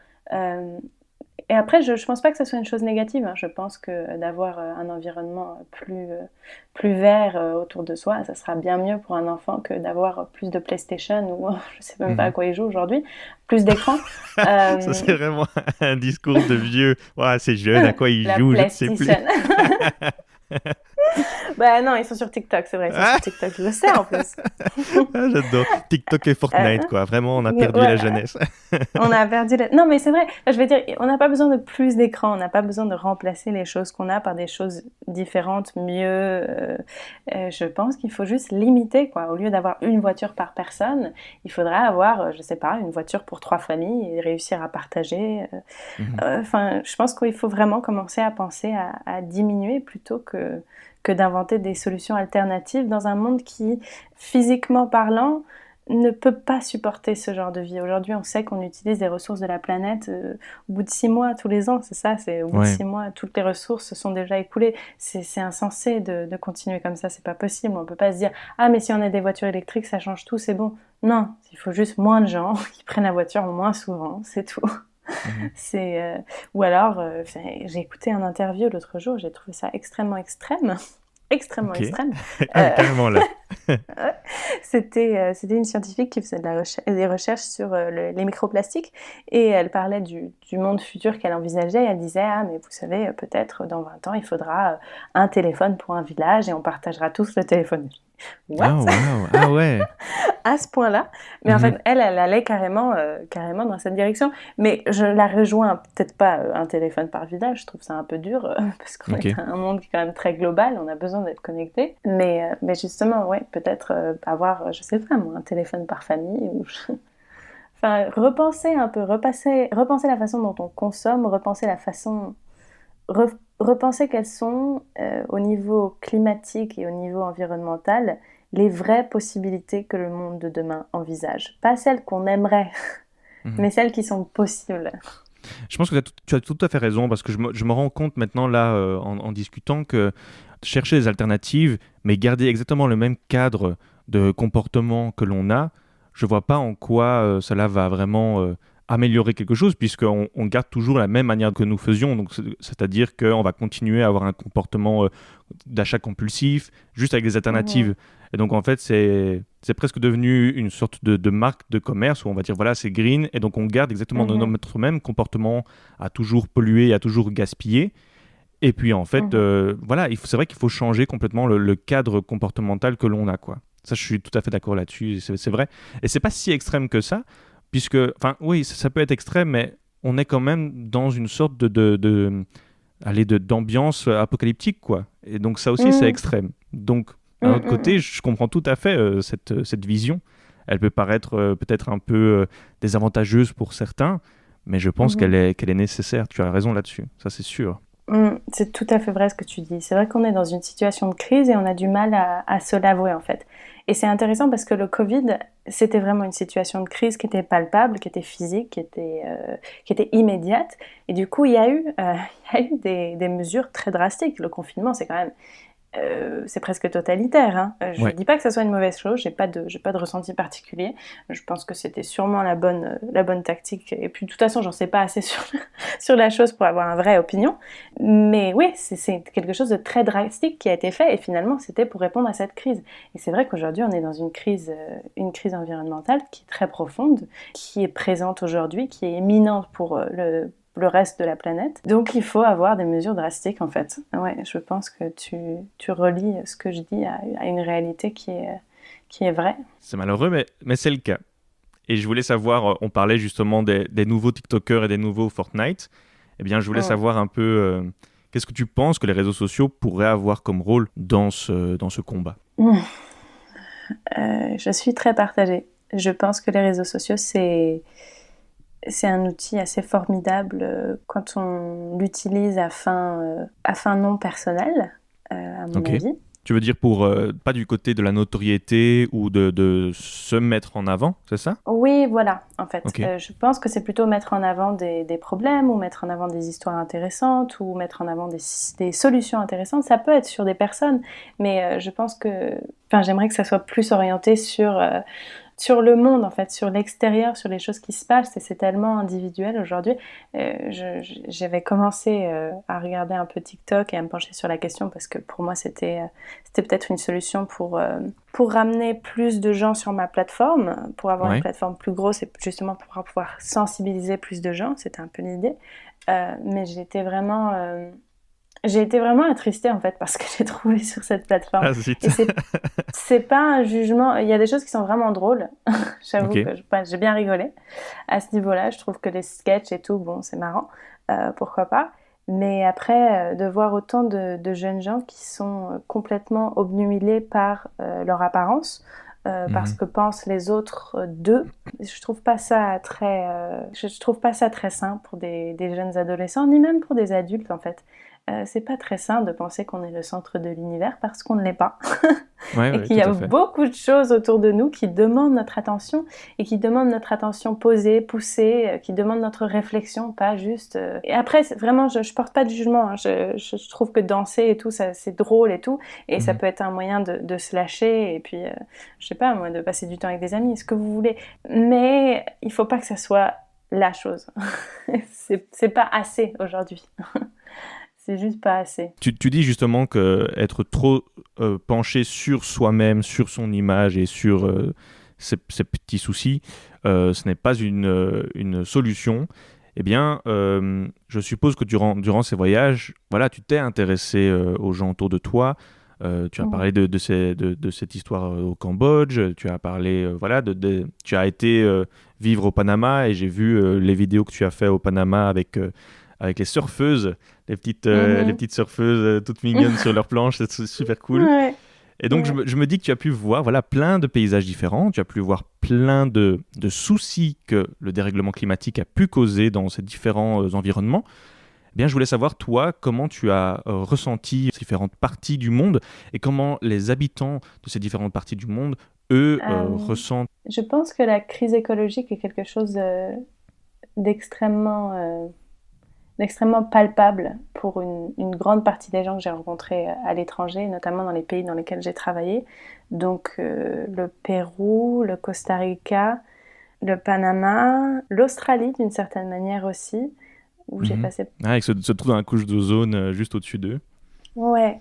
Et après, je ne pense pas que ce soit une chose négative. Hein. Je pense que d'avoir un environnement plus vert autour de soi, ça sera bien mieux pour un enfant que d'avoir plus de PlayStation ou je ne sais même pas à quoi il joue aujourd'hui, plus d'écran. Ça, c'est vraiment un discours de vieux. Ouais, c'est jeune, à quoi il joue, je ne sais plus. Bah non, ils sont sur TikTok, c'est vrai, ils sont sur TikTok, je le sais en plus. J'adore. TikTok et Fortnite, quoi. Vraiment, on a perdu la jeunesse. On a perdu la... Non, mais c'est vrai, je veux dire, on n'a pas besoin de plus d'écran, on n'a pas besoin de remplacer les choses qu'on a par des choses différentes, mieux. Je pense qu'il faut juste limiter, quoi. Au lieu d'avoir une voiture par personne, il faudrait avoir, je sais pas, une voiture pour 3 familles et réussir à partager. Enfin, je pense qu'il faut vraiment commencer à penser à diminuer plutôt que d'inventer des solutions alternatives dans un monde qui, physiquement parlant, ne peut pas supporter ce genre de vie. Aujourd'hui, on sait qu'on utilise des ressources de la planète au bout de 6 mois, tous les ans, c'est ça, au bout de 6 mois, toutes les ressources se sont déjà écoulées. C'est insensé de continuer comme ça, c'est pas possible. On peut pas se dire, ah mais si on a des voitures électriques, ça change tout, c'est bon. Non, il faut juste moins de gens qui prennent la voiture moins souvent, c'est tout. Ou alors, j'ai écouté un interview l'autre jour, j'ai trouvé ça extrêmement extrême. Extrêmement extrême. Carrément là. C'était une scientifique qui faisait des recherches sur les microplastiques et elle parlait du monde futur qu'elle envisageait. Et elle disait, ah mais vous savez, peut-être dans 20 ans, il faudra un téléphone pour un village et on partagera tous le téléphone. What? Oh, wow. Ah ouais. À ce point-là. Mais en fait, elle allait carrément dans cette direction. Mais je la rejoins peut-être pas un téléphone par village. Je trouve ça un peu dur parce qu'on est un monde qui est quand même très global. On a besoin d'être connecté. Mais justement, ouais, peut-être avoir, je sais pas moi, un téléphone par famille. Enfin, repenser un peu, repenser la façon dont on consomme, repenser la façon... repenser quelles sont, au niveau climatique et au niveau environnemental, les vraies possibilités que le monde de demain envisage. Pas celles qu'on aimerait, mais celles qui sont possibles. Je pense que tu as tout à fait raison, parce que je me rends compte maintenant, là, en discutant, que chercher des alternatives, mais garder exactement le même cadre de comportement que l'on a, je ne vois pas en quoi cela va vraiment... améliorer quelque chose, puisqu'on garde toujours la même manière que nous faisions, donc c'est-à-dire qu'on va continuer à avoir un comportement d'achat compulsif, juste avec des alternatives. Et donc, en fait, c'est presque devenu une sorte de marque de commerce où on va dire, voilà, c'est green. Et donc, on garde exactement notre même comportement à toujours polluer, à toujours gaspiller. Et puis, en fait, voilà, c'est vrai qu'il faut changer complètement le cadre comportemental que l'on a, quoi. Ça, je suis tout à fait d'accord là-dessus. C'est vrai. Et c'est pas si extrême que ça, puisque, enfin, oui, ça peut être extrême, mais on est quand même dans une sorte d'ambiance apocalyptique, quoi. Et donc, ça aussi, c'est extrême. Donc, d'un autre côté, je comprends tout à fait cette vision. Elle peut paraître peut-être un peu désavantageuse pour certains, mais je pense qu'elle est nécessaire. Tu as raison là-dessus, ça c'est sûr. C'est tout à fait vrai ce que tu dis. C'est vrai qu'on est dans une situation de crise et on a du mal à se l'avouer en fait. Et c'est intéressant parce que le Covid, c'était vraiment une situation de crise qui était palpable, qui était physique, qui était immédiate. Et du coup, il y a eu des mesures très drastiques. Le confinement, c'est quand même c'est presque totalitaire. Hein. Je ne dis pas que ça soit une mauvaise chose, j'ai pas de ressenti particulier. Je pense que c'était sûrement la bonne tactique. Et puis de toute façon, j'en sais pas assez sur la chose pour avoir une vraie opinion. Mais oui, c'est quelque chose de très drastique qui a été fait et finalement c'était pour répondre à cette crise. Et c'est vrai qu'aujourd'hui on est dans une crise environnementale qui est très profonde, qui est présente aujourd'hui, qui est imminente pour le reste de la planète. Donc il faut avoir des mesures drastiques en fait. Ouais, je pense que tu relis ce que je dis à une réalité qui est vraie. C'est malheureux, mais c'est le cas. Et je voulais savoir, on parlait justement des nouveaux TikTokers et des nouveaux Fortnite. Eh bien, je voulais savoir un peu, qu'est-ce que tu penses que les réseaux sociaux pourraient avoir comme rôle dans ce combat ? Je suis très partagée. Je pense que les réseaux sociaux, c'est un outil assez formidable quand on l'utilise à fin non personnelle, à mon avis. Tu veux dire pour pas du côté de la notoriété ou de se mettre en avant, c'est ça ? Oui, voilà, en fait. Je pense que c'est plutôt mettre en avant des problèmes ou mettre en avant des histoires intéressantes ou mettre en avant des solutions intéressantes. Ça peut être sur des personnes, mais je pense que... Enfin, j'aimerais que ça soit plus orienté sur le monde, en fait, sur l'extérieur, sur les choses qui se passent, et c'est tellement individuel aujourd'hui. J'avais commencé à regarder un peu TikTok et à me pencher sur la question parce que pour moi, c'était peut-être une solution pour ramener plus de gens sur ma plateforme, pour avoir une plateforme plus grosse et justement pour pouvoir sensibiliser plus de gens, c'était un peu l'idée. Mais j'ai été vraiment attristée en fait par ce que j'ai trouvé sur cette plateforme. Ah, zut. Et c'est pas un jugement, il y a des choses qui sont vraiment drôles. J'avoue que j'ai bien rigolé à ce niveau-là. Je trouve que les sketchs et tout, bon, c'est marrant, pourquoi pas. Mais après, de voir autant de jeunes gens qui sont complètement obnubilés par leur apparence, parce que pensent les autres d'eux, je trouve pas ça très sain pour des jeunes adolescents, ni même pour des adultes en fait. C'est pas très sain de penser qu'on est le centre de l'univers parce qu'on ne l'est pas. Et qu'il y a beaucoup de choses autour de nous qui demandent notre attention et qui demandent notre attention posée, poussée, qui demandent notre réflexion, pas juste... Et après, vraiment, je porte pas de jugement. Hein. Je trouve que danser et tout, ça, c'est drôle et tout. Et ça peut être un moyen de se lâcher et puis, je sais pas, moi, de passer du temps avec des amis, ce que vous voulez. Mais il faut pas que ça soit la chose. C'est pas assez aujourd'hui. C'est juste pas assez. Tu dis justement qu'être trop penché sur soi-même, sur son image et sur ses petits soucis, ce n'est pas une solution. Eh bien, je suppose que durant ces voyages, voilà, tu t'es intéressé aux gens autour de toi. Tu as parlé de cette histoire au Cambodge. Tu as parlé, tu as été vivre au Panama et j'ai vu les vidéos que tu as fait au Panama avec les surfeuses, les petites surfeuses toutes mignonnes sur leur planche, c'est super cool. Ouais. Et donc, je me dis que tu as pu voir plein de paysages différents, tu as pu voir plein de soucis que le dérèglement climatique a pu causer dans ces différents environnements. Eh bien, je voulais savoir, toi, comment tu as ressenti ces différentes parties du monde et comment les habitants de ces différentes parties du monde, eux, ressentent. Je pense que la crise écologique est quelque chose d'extrêmement palpable pour une grande partie des gens que j'ai rencontrés à l'étranger, notamment dans les pays dans lesquels j'ai travaillé. Donc le Pérou, le Costa Rica, le Panama, l'Australie d'une certaine manière aussi, où j'ai passé... Ah, avec se trouve dans la couche d'ozone juste au-dessus d'eux. Ouais,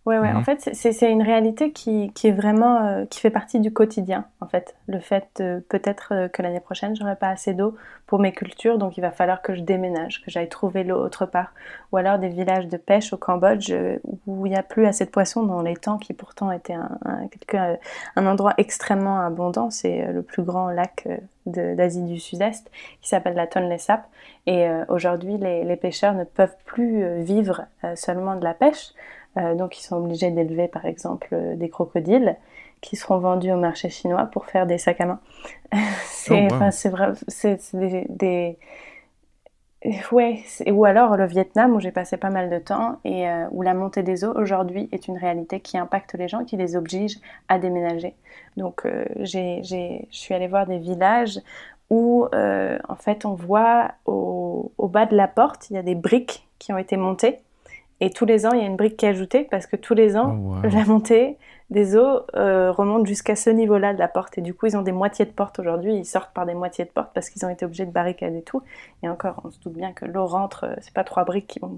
Ouais. En Mhm. fait, c'est une réalité qui est vraiment, qui fait partie du quotidien, en fait. Le fait peut-être que l'année prochaine, j'aurai pas assez d'eau pour mes cultures, donc il va falloir que je déménage, que j'aille trouver l'eau autre part. Ou alors des villages de pêche au Cambodge où il n'y a plus assez de poissons dans les temps qui pourtant étaient un endroit extrêmement abondant. C'est le plus grand lac d'Asie du Sud-Est qui s'appelle la Tonle Sap. Et aujourd'hui, les pêcheurs ne peuvent plus vivre seulement de la pêche. Donc ils sont obligés d'élever par exemple des crocodiles qui seront vendus au marché chinois pour faire des sacs à main. Oh, Enfin, wow. c'est vrai, c'est ouais, ou alors le Vietnam où j'ai passé pas mal de temps et où la montée des eaux aujourd'hui est une réalité qui impacte les gens, qui les oblige à déménager. Donc je suis allée voir des villages où en fait on voit au bas de la porte il y a des briques qui ont été montées et tous les ans, il y a une brique qui est ajoutée parce que tous les Oh, ans, wow. la montée des eaux remonte jusqu'à ce niveau-là de la porte. Et du coup, ils ont des moitiés de porte aujourd'hui. Ils sortent par des moitiés de porte parce qu'ils ont été obligés de barricader tout. Et encore, on se doute bien que l'eau rentre. C'est pas trois briques Non,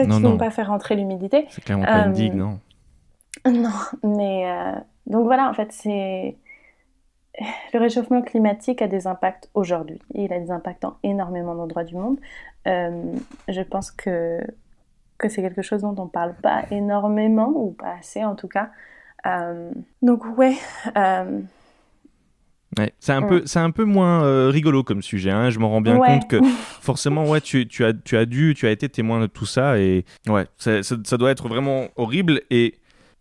qui vont non, pas faire rentrer l'humidité. c'est clairement pas une digue, Euh, non. non, mais donc voilà, en fait, c'est le réchauffement climatique a des impacts aujourd'hui. Il a des impacts dans énormément d'endroits du monde. Je pense que c'est quelque chose dont on parle pas énormément, ou pas assez en tout cas. Donc ouais, euh, Ouais, mm, c'est un peu moins rigolo comme sujet, hein. Je m'en rends bien compte ouais, que forcément, ouais, tu as été témoin de tout ça et ouais, ça doit être vraiment horrible et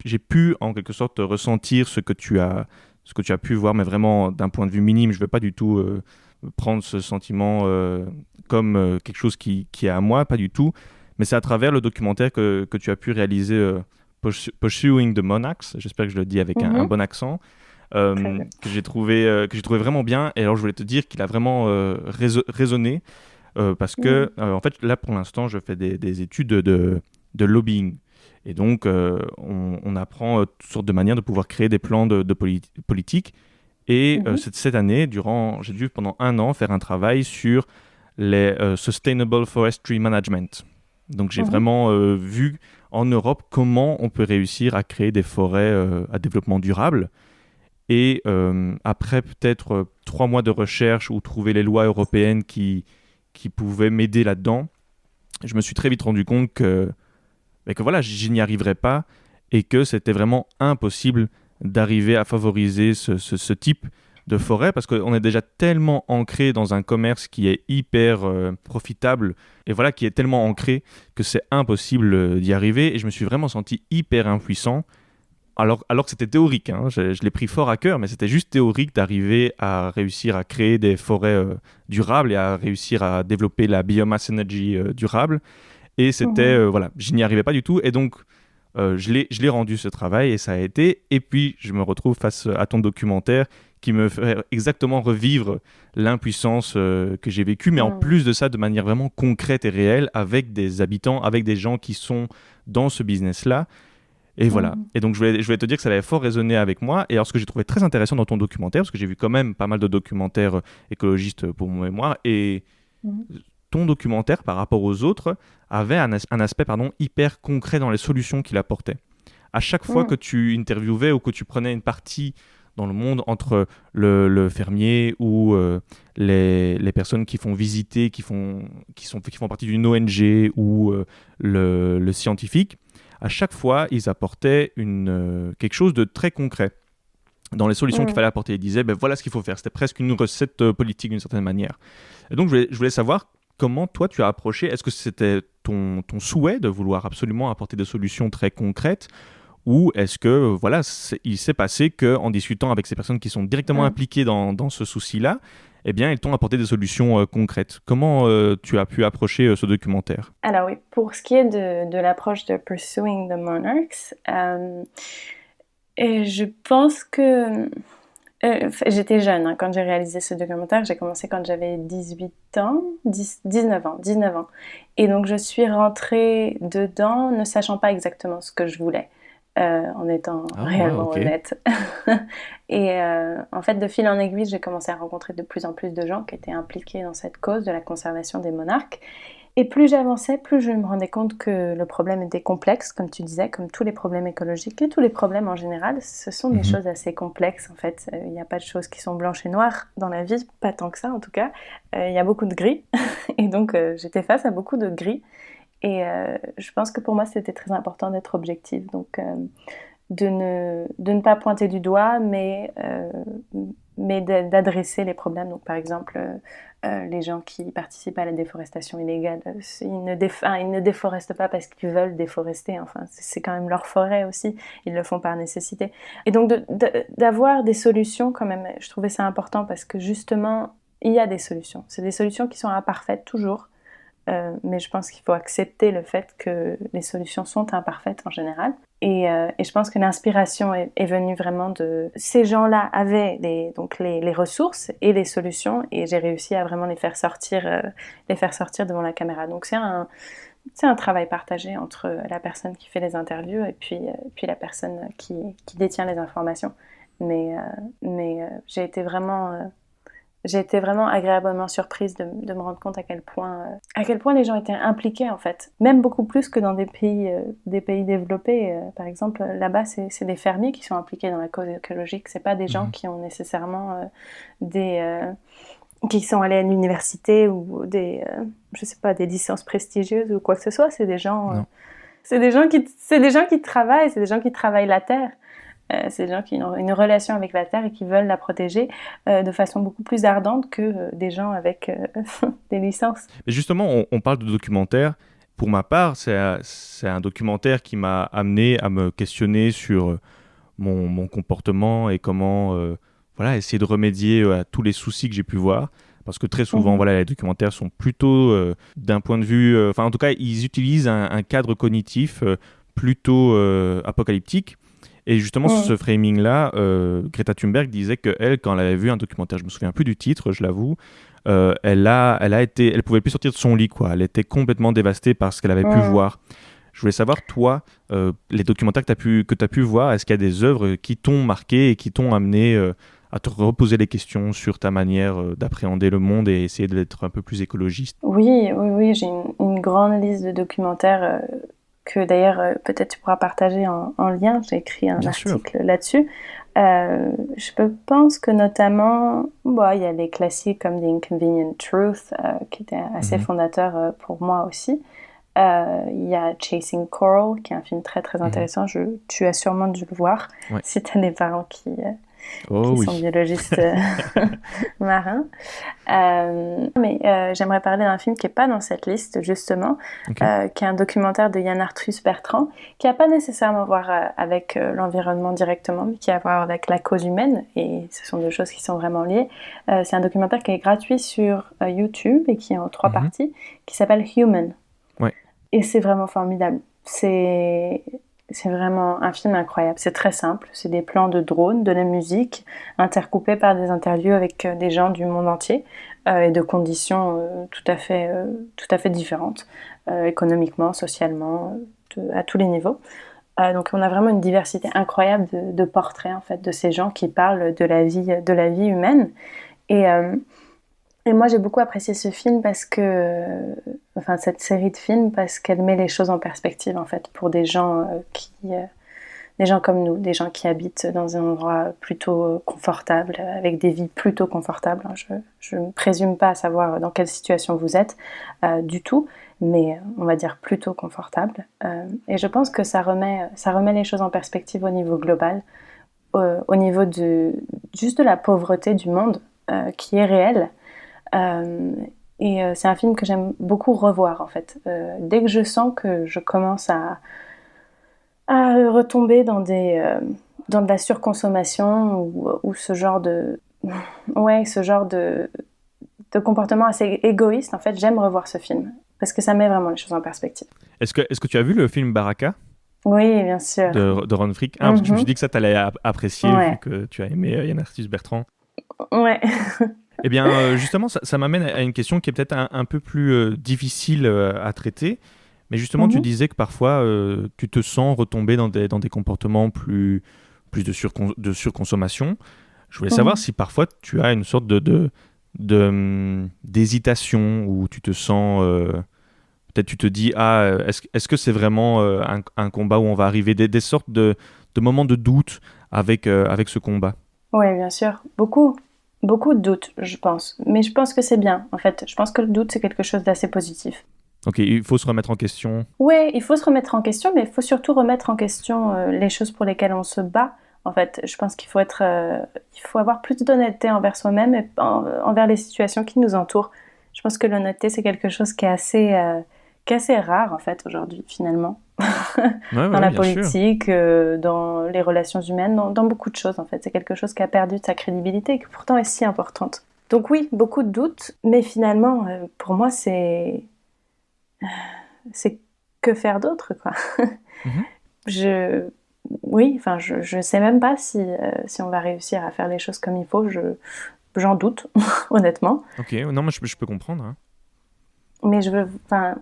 j'ai pu en quelque sorte ressentir ce que tu as pu voir, mais vraiment d'un point de vue minime. Je ne veux pas du tout prendre ce sentiment comme quelque chose qui est à moi, pas du tout. Mais c'est à travers le documentaire que tu as pu réaliser Pursuing the Monarchs. J'espère que je le dis avec un mhm, bon accent très bien. que j'ai trouvé vraiment bien. Et alors, je voulais te dire qu'il a vraiment résonné parce que, Mhm, en fait, là, pour l'instant, je fais des études de lobbying. Et donc, on apprend toutes sortes de manières de pouvoir créer des plans de politique. Et mhm, cette année, j'ai dû pendant un an faire un travail sur les Sustainable Forestry Management. Donc, j'ai mhm, vraiment vu en Europe comment on peut réussir à créer des forêts à développement durable. Et après peut-être 3 mois de recherche ou trouver les lois européennes qui pouvaient m'aider là-dedans, je me suis très vite rendu compte que voilà, je n'y arriverais pas et que c'était vraiment impossible d'arriver à favoriser ce type de forêt parce qu'on est déjà tellement ancré dans un commerce qui est hyper profitable et voilà, qui est tellement ancré que c'est impossible d'y arriver et je me suis vraiment senti hyper impuissant alors que c'était théorique, hein, je l'ai pris fort à cœur, mais c'était juste théorique d'arriver à réussir à créer des forêts durables et à réussir à développer la biomass energy durable. Et c'était, mhm, voilà, je n'y arrivais pas du tout. Et donc, je l'ai rendu ce travail et ça a été. Et puis, je me retrouve face à ton documentaire qui me fait exactement revivre l'impuissance que j'ai vécue, mais en mhm, plus de ça, de manière vraiment concrète et réelle, avec des habitants, avec des gens qui sont dans ce business-là. Et voilà. mhm, Et donc, je voulais te dire que ça avait fort résonné avec moi. Et alors, ce que j'ai trouvé très intéressant dans ton documentaire, parce que j'ai vu quand même pas mal de documentaires écologistes pour mon mémoire, et mhm, ton documentaire, par rapport aux autres, avait un aspect hyper concret dans les solutions qu'il apportait. À chaque fois que mhm, tu interviewais ou que tu prenais une partie dans le monde entre le fermier ou les personnes qui font visiter, qui font partie d'une ONG ou le scientifique, à chaque fois, ils apportaient quelque chose de très concret dans les solutions qu'il mhm. fallait apporter. Ils disaient, ben voilà ce qu'il faut faire. C'était presque une recette politique d'une certaine manière. Et donc, je voulais savoir comment toi, tu as approché. Est-ce que c'était ton souhait de vouloir absolument apporter des solutions très concrètes ou est-ce que, voilà, il s'est passé qu'en discutant avec ces personnes qui sont directement Mhm. impliquées dans ce souci-là, eh bien, ils t'ont apporté des solutions concrètes. Comment tu as pu approcher ce documentaire? Alors oui, pour ce qui est de l'approche de Pursuing the Monarchs, et je pense que j'étais jeune hein, quand j'ai réalisé ce documentaire. J'ai commencé quand j'avais 18 ans, 19 ans, 19 ans. Et donc je suis rentrée dedans ne sachant pas exactement ce que je voulais, en étant Ah ouais, réellement ok. honnête. Et en fait, de fil en aiguille, j'ai commencé à rencontrer de plus en plus de gens qui étaient impliqués dans cette cause de la conservation des monarques. Et plus j'avançais, plus je me rendais compte que le problème était complexe, comme tu disais, comme tous les problèmes écologiques et tous les problèmes en général. Ce sont des choses assez complexes, en fait. Il n'y a pas de choses qui sont blanches et noires dans la vie, pas tant que ça en tout cas. Il y a beaucoup de gris. Et donc j'étais face à beaucoup de gris. Et je pense que pour moi, c'était très important d'être objective. Donc de ne pas pointer du doigt, mais d'adresser les problèmes. Donc, par exemple, les gens qui participent à la déforestation illégale, ils ne déforestent pas parce qu'ils veulent déforester. Enfin, c'est quand même leur forêt aussi. Ils le font par nécessité. Et donc, d'avoir des solutions, quand même, je trouvais ça important parce que justement, il y a des solutions. C'est des solutions qui sont imparfaites toujours. Mais je pense qu'il faut accepter le fait que les solutions sont imparfaites en général. Et je pense que l'inspiration est venue vraiment de... Ces gens-là avaient les ressources et les solutions, et j'ai réussi à vraiment les faire sortir devant la caméra. Donc c'est un travail partagé entre la personne qui fait les interviews et puis la personne qui détient les informations. Mais j'ai été vraiment agréablement surprise de me rendre compte à quel point les gens étaient impliqués en fait. Même beaucoup plus que dans des pays développés. Par exemple, là-bas, c'est des fermiers qui sont impliqués dans la cause écologique. C'est pas des gens qui ont nécessairement qui sont allés à l'université ou des licences prestigieuses ou quoi que ce soit. C'est des gens, c'est des gens qui travaillent, c'est des gens qui travaillent la terre. C'est des gens qui ont une relation avec la Terre et qui veulent la protéger de façon beaucoup plus ardente que des gens avec des licences. Et justement, on parle de documentaire. Pour ma part, c'est un documentaire qui m'a amené à me questionner sur mon comportement et comment essayer de remédier à tous les soucis que j'ai pu voir. Parce que très souvent, les documentaires sont plutôt d'un point de vue... en tout cas, ils utilisent un cadre cognitif plutôt apocalyptique. Et justement, sur ce framing-là, Greta Thunberg disait qu'elle, quand elle avait vu un documentaire, je me souviens plus du titre, je l'avoue, elle pouvait plus sortir de son lit, quoi. Elle était complètement dévastée par ce qu'elle avait pu voir. Je voulais savoir, toi, les documentaires que tu as pu voir, est-ce qu'il y a des œuvres qui t'ont marqué et qui t'ont amené à te reposer les questions sur ta manière d'appréhender le monde et essayer d'être un peu plus écologiste? Oui, j'ai une grande liste de documentaires que d'ailleurs peut-être tu pourras partager en lien. J'ai écrit un article là-dessus. Je pense que notamment, il y a les classiques comme The Inconvenient Truth qui était assez fondateur pour moi aussi. Il y a Chasing Coral qui est un film très très intéressant. Tu as sûrement dû le voir si tu as des parents qui sont biologistes marins. Mais j'aimerais parler d'un film qui n'est pas dans cette liste, justement, qui est un documentaire de Yann Arthus Bertrand, qui n'a pas nécessairement à voir avec l'environnement directement, mais qui a à voir avec la cause humaine, et ce sont deux choses qui sont vraiment liées. C'est un documentaire qui est gratuit sur YouTube et qui est en 3 parties, qui s'appelle Human. Et c'est vraiment formidable. C'est vraiment un film incroyable. C'est très simple. C'est des plans de drone, de la musique, intercoupés par des interviews avec des gens du monde entier et de conditions tout à fait différentes, économiquement, socialement, à tous les niveaux. Donc on a vraiment une diversité incroyable de portraits en fait, de ces gens qui parlent de la vie humaine. Et moi, j'ai beaucoup apprécié ce film cette série de films, parce qu'elle met les choses en perspective, en fait, pour des gens des gens comme nous, des gens qui habitent dans un endroit plutôt confortable, avec des vies plutôt confortables. Je ne présume pas savoir dans quelle situation vous êtes du tout, mais on va dire plutôt confortable. Et je pense que ça remet les choses en perspective au niveau global, au niveau juste de la pauvreté du monde qui est réelle. C'est un film que j'aime beaucoup revoir en fait. Dès que je sens que je commence à retomber dans de la surconsommation ou ce genre de comportement assez égoïste, en fait, j'aime revoir ce film parce que ça met vraiment les choses en perspective. Est-ce que tu as vu le film Baraka? Oui, bien sûr. De Ron Frick. Parce que je me suis dit que ça t'allait apprécier vu que tu as aimé Yann Arthus Bertrand. Ouais. Eh bien, justement, ça m'amène à une question qui est peut-être un peu plus difficile à traiter. Mais justement, tu disais que parfois, tu te sens retomber dans des comportements plus de surconsommation. Je voulais savoir si parfois tu as une sorte d'hésitation où tu te sens peut-être tu te dis, est-ce que c'est vraiment un combat où on va arriver, des sortes de moments de doute avec ce combat? Oui, bien sûr. Beaucoup, beaucoup de doutes, je pense. Mais je pense que c'est bien, en fait. Je pense que le doute, c'est quelque chose d'assez positif. Ok, il faut se remettre en question. Oui, il faut se remettre en question, mais il faut surtout remettre en question les choses pour lesquelles on se bat. En fait, je pense qu'il faut il faut avoir plus d'honnêteté envers soi-même et envers les situations qui nous entourent. Je pense que l'honnêteté, c'est quelque chose qui est assez rare, en fait, aujourd'hui, finalement. Ouais, Dans la bien sûr. politique, dans les relations humaines, dans beaucoup de choses, en fait. C'est quelque chose qui a perdu de sa crédibilité et qui pourtant est si importante. Donc oui, beaucoup de doutes, mais finalement, pour moi, c'est que faire d'autre, quoi. Mhm. Oui, enfin, je sais même pas si on va réussir à faire les choses comme il faut. J'en doute, honnêtement. Ok, non, mais je peux comprendre. Hein. Mais enfin,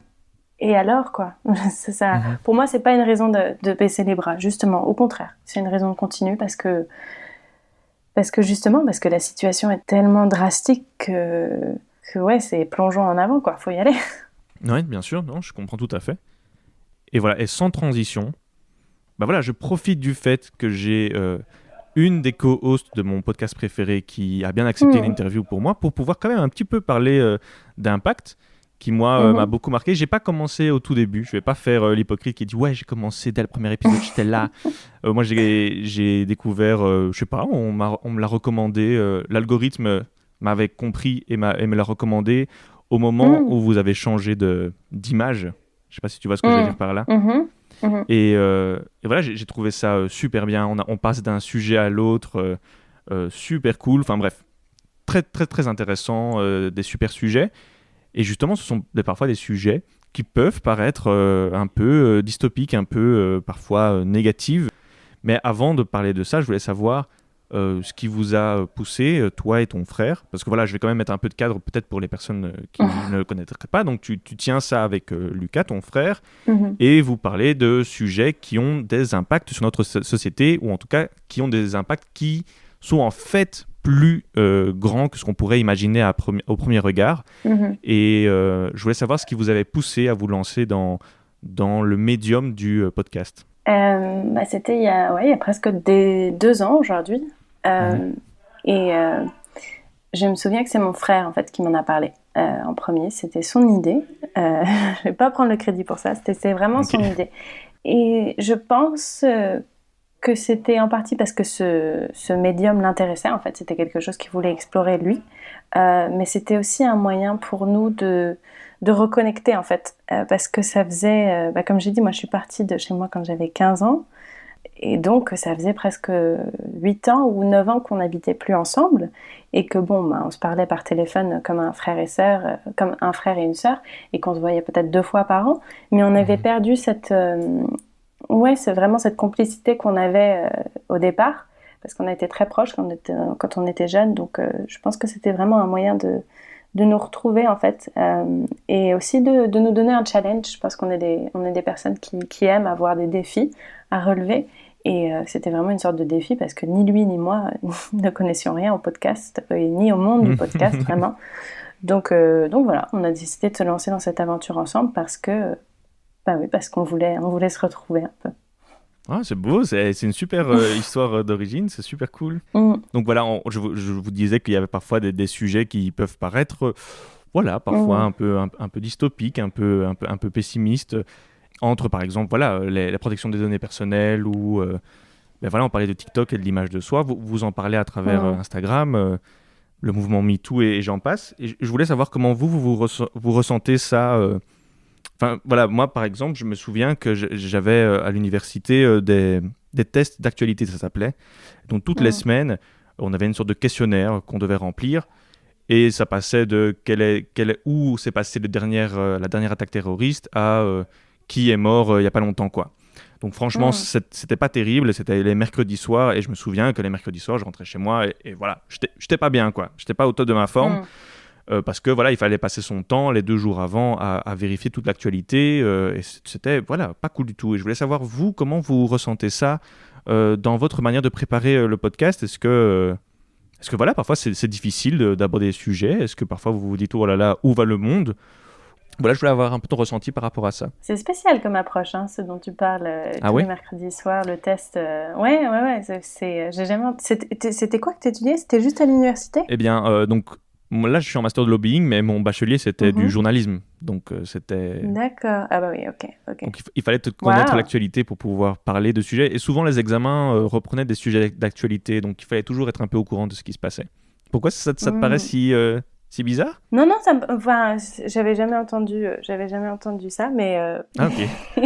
et alors, quoi? C'est ça. Pour moi, c'est pas une raison de baisser les bras, justement. Au contraire, c'est une raison de continuer parce que la situation est tellement drastique que ouais, c'est plongeons en avant, quoi. Faut y aller. Oui, bien sûr, non, je comprends tout à fait. Et voilà, et sans transition, bah voilà, je profite du fait que j'ai une des co-hosts de mon podcast préféré qui a bien accepté une interview pour moi, pour pouvoir quand même un petit peu parler d'impact, qui moi m'a beaucoup marqué. J'ai pas commencé au tout début, je vais pas faire l'hypocrite qui dit ouais, j'ai commencé dès le premier épisode, j'étais là. Moi j'ai découvert, je sais pas, on me l'a recommandé, l'algorithme m'avait compris et me l'a recommandé au moment où vous avez changé d'image. Je sais pas si tu vois ce que je veux dire par là. Et voilà, j'ai trouvé ça super bien. On passe d'un sujet à l'autre, super cool. Enfin bref, très très très intéressant, des super sujets. Et justement, ce sont parfois des sujets qui peuvent paraître un peu dystopiques, un peu parfois négatifs. Mais avant de parler de ça, je voulais savoir ce qui vous a poussé, toi et ton frère. Parce que voilà, je vais quand même mettre un peu de cadre peut-être pour les personnes qui ne le connaîtraient pas. Donc tu tiens ça avec Lucas, ton frère, et vous parlez de sujets qui ont des impacts sur notre société, ou en tout cas qui ont des impacts qui sont en fait plus grands que ce qu'on pourrait imaginer au premier regard. Et je voulais savoir ce qui vous avait poussé à vous lancer dans le médium du podcast. C'était il y a presque 2 ans aujourd'hui. Et je me souviens que c'est mon frère en fait qui m'en a parlé en premier. C'était son idée. Je vais pas prendre le crédit pour ça. C'était vraiment son idée. Et je pense que c'était en partie parce que ce médium l'intéressait. En fait, c'était quelque chose qu'il voulait explorer lui. Mais c'était aussi un moyen pour nous de reconnecter en fait, parce que ça faisait, comme j'ai dit, moi je suis partie de chez moi quand j'avais 15 ans. Et donc, ça faisait presque 8 ans ou 9 ans qu'on n'habitait plus ensemble et que on se parlait par téléphone comme un frère et sœur, comme un frère et une sœur, et qu'on se voyait peut-être 2 fois par an. Mais on avait perdu c'est vraiment cette complicité qu'on avait au départ, parce qu'on a été très proches quand on était jeunes. Donc, je pense que c'était vraiment un moyen de nous retrouver en fait, et aussi de nous donner un challenge. Je pense qu'on est des personnes qui aiment avoir des défis à relever, et c'était vraiment une sorte de défi parce que ni lui ni moi ne connaissions rien au podcast, ni au monde du podcast vraiment. Donc voilà, on a décidé de se lancer dans cette aventure ensemble parce qu'on voulait se retrouver un peu. Ah, c'est beau, c'est une super histoire d'origine, c'est super cool. Donc voilà, je vous disais qu'il y avait parfois des sujets qui peuvent paraître, parfois un peu dystopiques, un peu pessimistes, entre par exemple la protection des données personnelles ou on parlait de TikTok et de l'image de soi. Vous en parlez à travers Instagram, le mouvement MeToo et j'en passe. Et je voulais savoir comment vous ressentez ça. Moi, par exemple, je me souviens que j'avais à l'université des tests d'actualité, ça s'appelait. Donc, toutes les semaines, on avait une sorte de questionnaire qu'on devait remplir. Et ça passait de où s'est passée la dernière attaque terroriste à qui est mort il n'y a pas longtemps, quoi. Donc, franchement, c'était pas terrible. C'était les mercredis soirs. Et je me souviens que les mercredis soirs, je rentrais chez moi et voilà, j'étais pas bien, quoi. J'étais pas au top de ma forme. Parce que il fallait passer son temps les 2 jours avant à vérifier toute l'actualité et c'était pas cool du tout. Et je voulais savoir vous comment vous ressentez ça dans votre manière de préparer le podcast. Est-ce que parfois c'est difficile d'aborder des sujets? Est-ce que parfois vous vous dites oh là là, où va le monde? Voilà, je voulais avoir un peu ton ressenti par rapport à ça. C'est spécial comme approche, hein, ce dont tu parles Ah tous les ouais? mercredis soirs, le test. Ouais, j'ai jamais. C'était quoi que tu étudiais? C'était juste à l'université? Eh bien, donc là, je suis en master de lobbying, mais mon bachelier, c'était du Mhm. journalisme. Donc, c'était... D'accord. Ah bah oui, ok. Donc, il fallait connaître Waouh. l'actualité pour pouvoir parler de sujets. Et souvent, les examens reprenaient des sujets d'actualité. Donc, il fallait toujours être un peu au courant de ce qui se passait. Pourquoi ça te paraît Hmm. si bizarre? Non, non, enfin, j'avais jamais entendu ça, Ah, ok.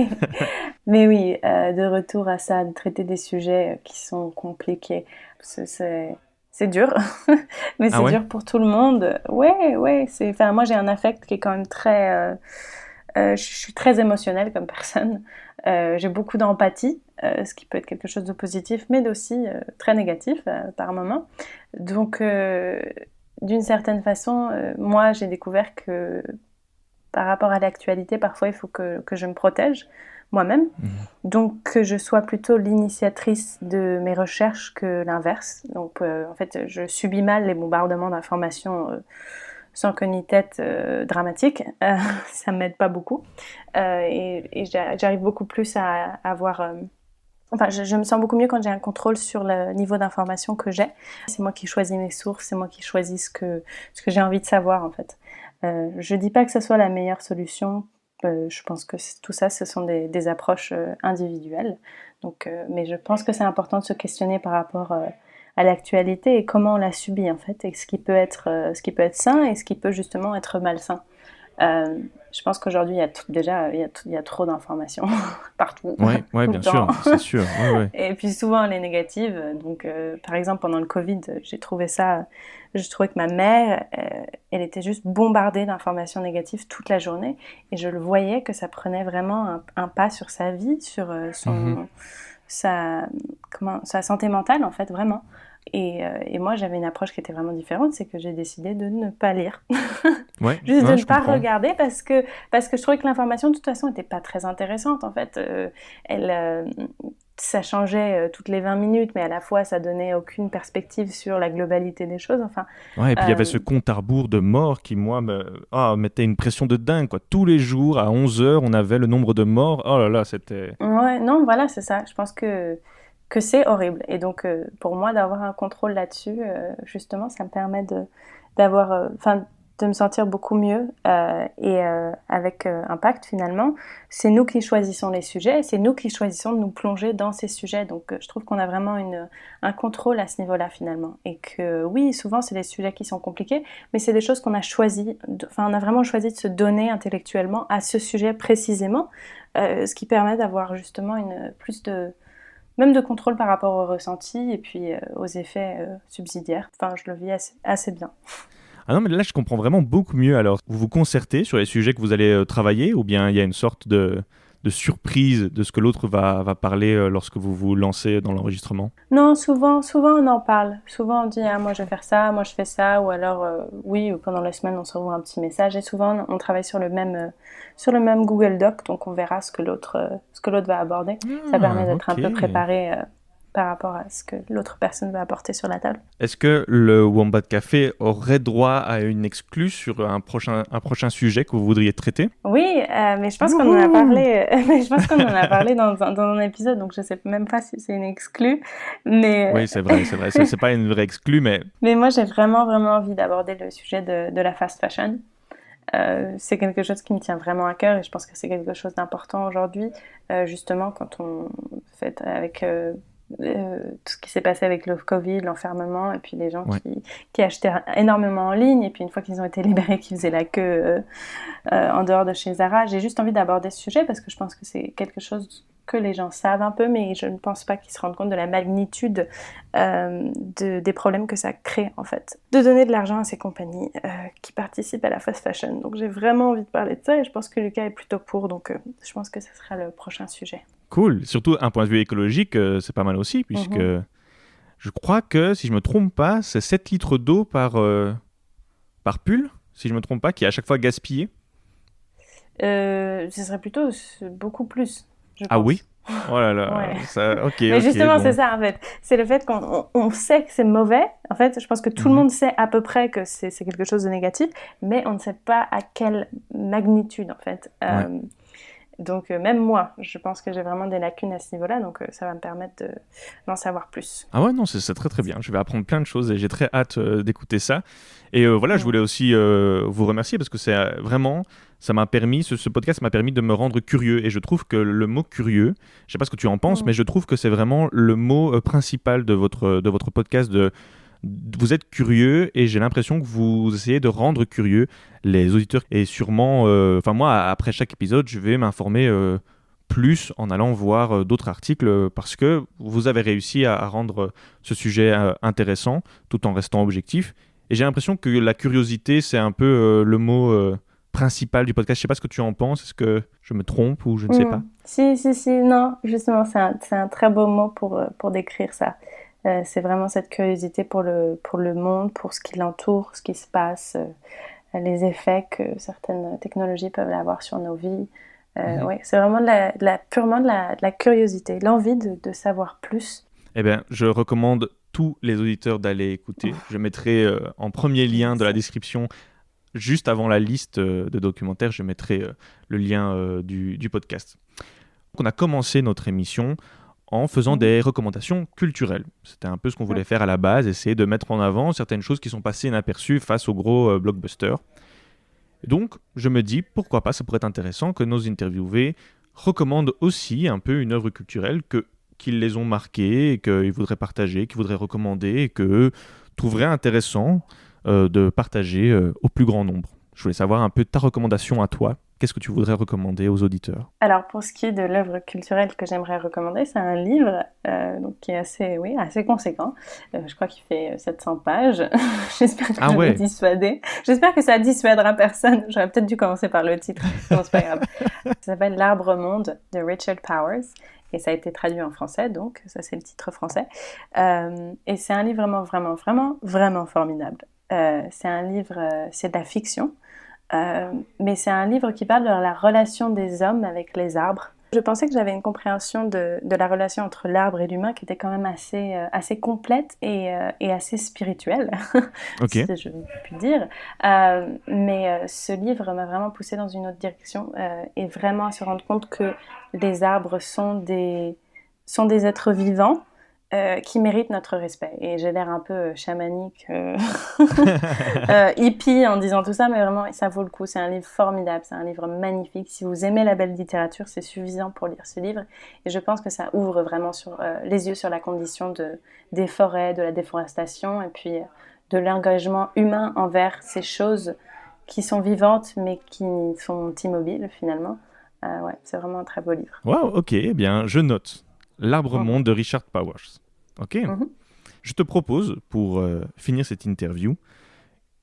mais oui, de retour à ça, de traiter des sujets qui sont compliqués, c'est dur, mais Ah c'est ouais? dur pour tout le monde. Ouais, enfin, moi j'ai un affect qui est quand même je suis très émotionnelle comme personne. J'ai beaucoup d'empathie, ce qui peut être quelque chose de positif, mais aussi très négatif par moments. Donc, d'une certaine façon, moi, j'ai découvert que par rapport à l'actualité, parfois, il faut que je me protège moi-même. Mhm. Donc, que je sois plutôt l'initiatrice de mes recherches que l'inverse. Donc, en fait, je subis mal les bombardements d'informations sans queue ni tête dramatiques. Ça ne m'aide pas beaucoup. Et j'arrive beaucoup plus à avoir... Enfin, je me sens beaucoup mieux quand j'ai un contrôle sur le niveau d'information que j'ai. C'est moi qui choisis mes sources, c'est moi qui choisis ce que j'ai envie de savoir en fait. Je dis pas que ce soit la meilleure solution. Je pense que tout ça, ce sont des approches individuelles. Donc, mais je pense que c'est important de se questionner par rapport à l'actualité et comment on la subit en fait, et ce qui peut être sain et ce qui peut justement être malsain. Euh, je pense qu'aujourd'hui, il y a trop d'informations partout, Ouais, ouais, tout le bien temps. sûr, c'est sûr. Ouais, ouais. Et puis souvent, elle est négative. Donc, par exemple, pendant le Covid, je trouvais que ma mère, elle était juste bombardée d'informations négatives toute la journée. Et je le voyais que ça prenait vraiment un pas sur sa vie, sur Mhm. sa, sa santé mentale, en fait, vraiment. Et moi, j'avais une approche qui était vraiment différente, c'est que j'ai décidé de ne pas lire. Ouais, Juste de ouais, ne je pas comprends. regarder parce que je trouvais que l'information de toute façon n'était pas très intéressante en fait. Elle, ça changeait toutes les 20 minutes, mais à la fois ça donnait aucune perspective sur la globalité des choses. Enfin, Ouais, et puis il y avait euh, ce compte à rebours de morts qui, moi, mettait une pression de dingue, quoi. Tous les jours, à 11 heures, on avait le nombre de morts. Oh là là, c'était... ouais, non, voilà, c'est ça. Je pense que c'est horrible. Et donc, pour moi, d'avoir un contrôle là-dessus, justement, ça me permet enfin, de me sentir beaucoup mieux avec impact finalement. C'est nous qui choisissons les sujets, c'est nous qui choisissons de nous plonger dans ces sujets. Donc, je trouve qu'on a vraiment un contrôle à ce niveau-là finalement. Et que oui, souvent, c'est des sujets qui sont compliqués, mais c'est des choses qu'on a choisi. Enfin, on a vraiment choisi de se donner intellectuellement à ce sujet précisément, ce qui permet d'avoir justement plus même de contrôle par rapport au ressenti et puis aux effets subsidiaires. Enfin, je le vis assez bien. Ah non, mais là, je comprends vraiment beaucoup mieux. Alors, vous vous concertez sur les sujets que vous allez travailler, ou bien il y a une sorte de surprise de ce que l'autre va parler lorsque vous vous lancez dans l'enregistrement? Non, souvent on en parle. Souvent on dit ah, moi je vais faire ça, moi je fais ça, ou alors oui, ou pendant la semaine on se revoit un petit message. Et souvent on travaille sur le même Google Doc, donc on verra ce que l'autre va aborder. Ça permet Ah, d'être un ok. peu préparé par rapport à ce que l'autre personne va apporter sur la table. Est-ce que le Wombat Café aurait droit à une exclue sur un prochain sujet que vous voudriez traiter? Oui, mais je pense qu'on en a Wouhou! parlé. Mais je pense qu'on en a parlé dans un épisode, donc je sais même pas si c'est une exclue. Mais Oui, c'est vrai, c'est vrai. C'est pas une vraie exclue, mais mais moi j'ai vraiment envie d'aborder le sujet de la fast fashion. C'est quelque chose qui me tient vraiment à cœur et je pense que c'est quelque chose d'important aujourd'hui, justement quand on fait avec tout ce qui s'est passé avec le Covid, l'enfermement, et puis les gens ouais. qui achetaient énormément en ligne, et puis une fois qu'ils ont été libérés, qui faisaient la queue en dehors de chez Zara. J'ai juste envie d'aborder ce sujet parce que je pense que c'est quelque chose que les gens savent un peu, mais je ne pense pas qu'ils se rendent compte de la magnitude des problèmes que ça crée en fait. De donner de l'argent à ces compagnies qui participent à la fast fashion. Donc j'ai vraiment envie de parler de ça et je pense que Lucas est plutôt pour, donc je pense que ce sera le prochain sujet. Cool. Surtout un point de vue écologique, c'est pas mal aussi, puisque Mhm. je crois que, si je me trompe pas, c'est 7 litres d'eau par pull, si je me trompe pas, qui est à chaque fois gaspillé. Ce serait plutôt beaucoup plus, je Ah oui? pense. Oh là là, Ouais. ça, ok, Mais justement, bon. c'est ça en fait. C'est le fait qu'on sait que c'est mauvais. En fait, je pense que tout le monde sait à peu près que c'est quelque chose de négatif, mais on ne sait pas à quelle magnitude en fait. Ouais. Donc même moi, je pense que j'ai vraiment des lacunes à ce niveau-là, donc ça va me permettre d'en savoir plus. Ah ouais, non, c'est très très bien. Je vais apprendre plein de choses et j'ai très hâte d'écouter ça. Et voilà, je voulais aussi vous remercier parce que c'est vraiment, ça m'a permis, ce podcast m'a permis de me rendre curieux. Et je trouve que le mot curieux, je sais pas ce que tu en penses, mais je trouve que c'est vraiment le mot principal de votre podcast. Vous êtes curieux et j'ai l'impression que vous essayez de rendre curieux les auditeurs. Et sûrement, enfin moi, après chaque épisode, je vais m'informer plus en allant voir d'autres articles parce que vous avez réussi à rendre ce sujet intéressant tout en restant objectif. Et j'ai l'impression que la curiosité, c'est un peu le mot principal du podcast. Je sais pas ce que tu en penses. Est-ce que je me trompe ou je ne sais pas? Si, non, justement, c'est un très beau mot pour décrire ça. C'est vraiment cette curiosité pour le monde, pour ce qui l'entoure, ce qui se passe, les effets que certaines technologies peuvent avoir sur nos vies. Ouais, c'est vraiment purement de la curiosité, l'envie de savoir plus. Eh bien, je recommande tous les auditeurs d'aller écouter. Je mettrai en premier lien de la description, juste avant la liste de documentaires, je mettrai le lien du podcast. Donc, on a commencé notre émission en faisant des recommandations culturelles. C'était un peu ce qu'on voulait faire à la base, essayer de mettre en avant certaines choses qui sont passées inaperçues face aux gros blockbusters. Donc, je me dis, pourquoi pas, ça pourrait être intéressant que nos interviewés recommandent aussi un peu une œuvre culturelle qu'ils les ont marquées, et qu'ils voudraient partager, qu'ils voudraient recommander, et qu'eux trouveraient intéressant de partager au plus grand nombre. Je voulais savoir un peu ta recommandation à toi. Qu'est-ce que tu voudrais recommander aux auditeurs? Alors, pour ce qui est de l'œuvre culturelle que j'aimerais recommander, c'est un livre donc, qui est assez conséquent. Je crois qu'il fait 700 pages. J'espère que je vais dissuader. J'espère que ça dissuadera personne. J'aurais peut-être dû commencer par le titre. Non, c'est pas grave. Ça s'appelle L'Arbre-Monde de Richard Powers. Et ça a été traduit en français, donc ça c'est le titre français. Et c'est un livre vraiment formidable. C'est un livre, c'est de la fiction. Mais c'est un livre qui parle de la relation des hommes avec les arbres. Je pensais que j'avais une compréhension de la relation entre l'arbre et l'humain qui était quand même assez complète et assez spirituelle, si je puis dire. Mais ce livre m'a vraiment poussée dans une autre direction et vraiment à se rendre compte que les arbres sont des êtres vivants qui méritent notre respect. Et j'ai l'air un peu chamanique, hippie en disant tout ça, mais vraiment, ça vaut le coup. C'est un livre formidable, c'est un livre magnifique. Si vous aimez la belle littérature, c'est suffisant pour lire ce livre. Et je pense que ça ouvre vraiment les yeux sur la condition des forêts, de la déforestation, et puis de l'engagement humain envers ces choses qui sont vivantes, mais qui sont immobiles, finalement. Ouais, c'est vraiment un très beau livre. Wow, ok, eh bien, je note. L'Arbre-Monde de Richard Powers. Ok. Je te propose, pour finir cette interview,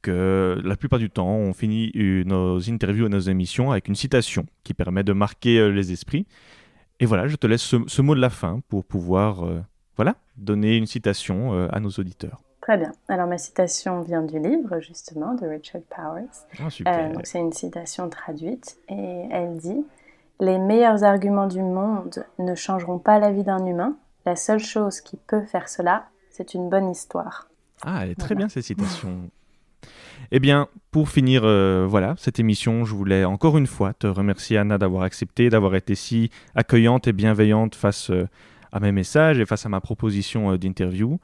que la plupart du temps, on finit nos interviews et nos émissions avec une citation qui permet de marquer les esprits. Et voilà, je te laisse ce mot de la fin pour pouvoir donner une citation à nos auditeurs. Très bien. Alors, ma citation vient du livre, justement, de Richard Powers. Ah, super. Donc, c'est une citation traduite et elle dit « Les meilleurs arguments du monde ne changeront pas la vie d'un humain. La seule chose qui peut faire cela, c'est une bonne histoire. » Ah, elle est très bien, cette citation. Eh bien, pour finir cette émission, je voulais encore une fois te remercier, Anna, d'avoir accepté, d'avoir été si accueillante et bienveillante face à mes messages et face à ma proposition d'interview.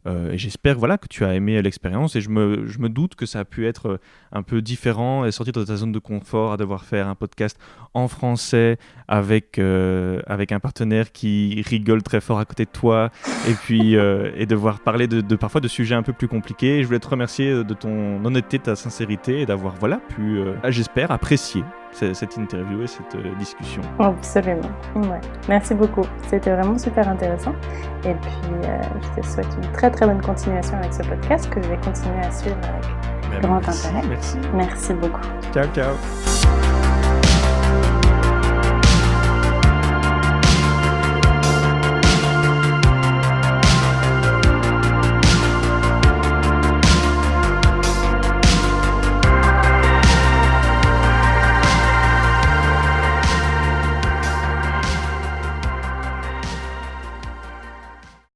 Et j'espère que tu as aimé l'expérience et je me doute que ça a pu être un peu différent et sortir de ta zone de confort à devoir faire un podcast en français avec un partenaire qui rigole très fort à côté de toi et puis et devoir parler parfois de sujets un peu plus compliqués. Et je voulais te remercier de ton honnêteté, de ta sincérité et d'avoir pu, j'espère, apprécier cette interview et cette discussion. Absolument. Ouais. Merci beaucoup. C'était vraiment super intéressant. Et puis, je te souhaite une très très bonne continuation avec ce podcast que je vais continuer à suivre avec grand intérêt. Merci. Merci beaucoup. Ciao, ciao.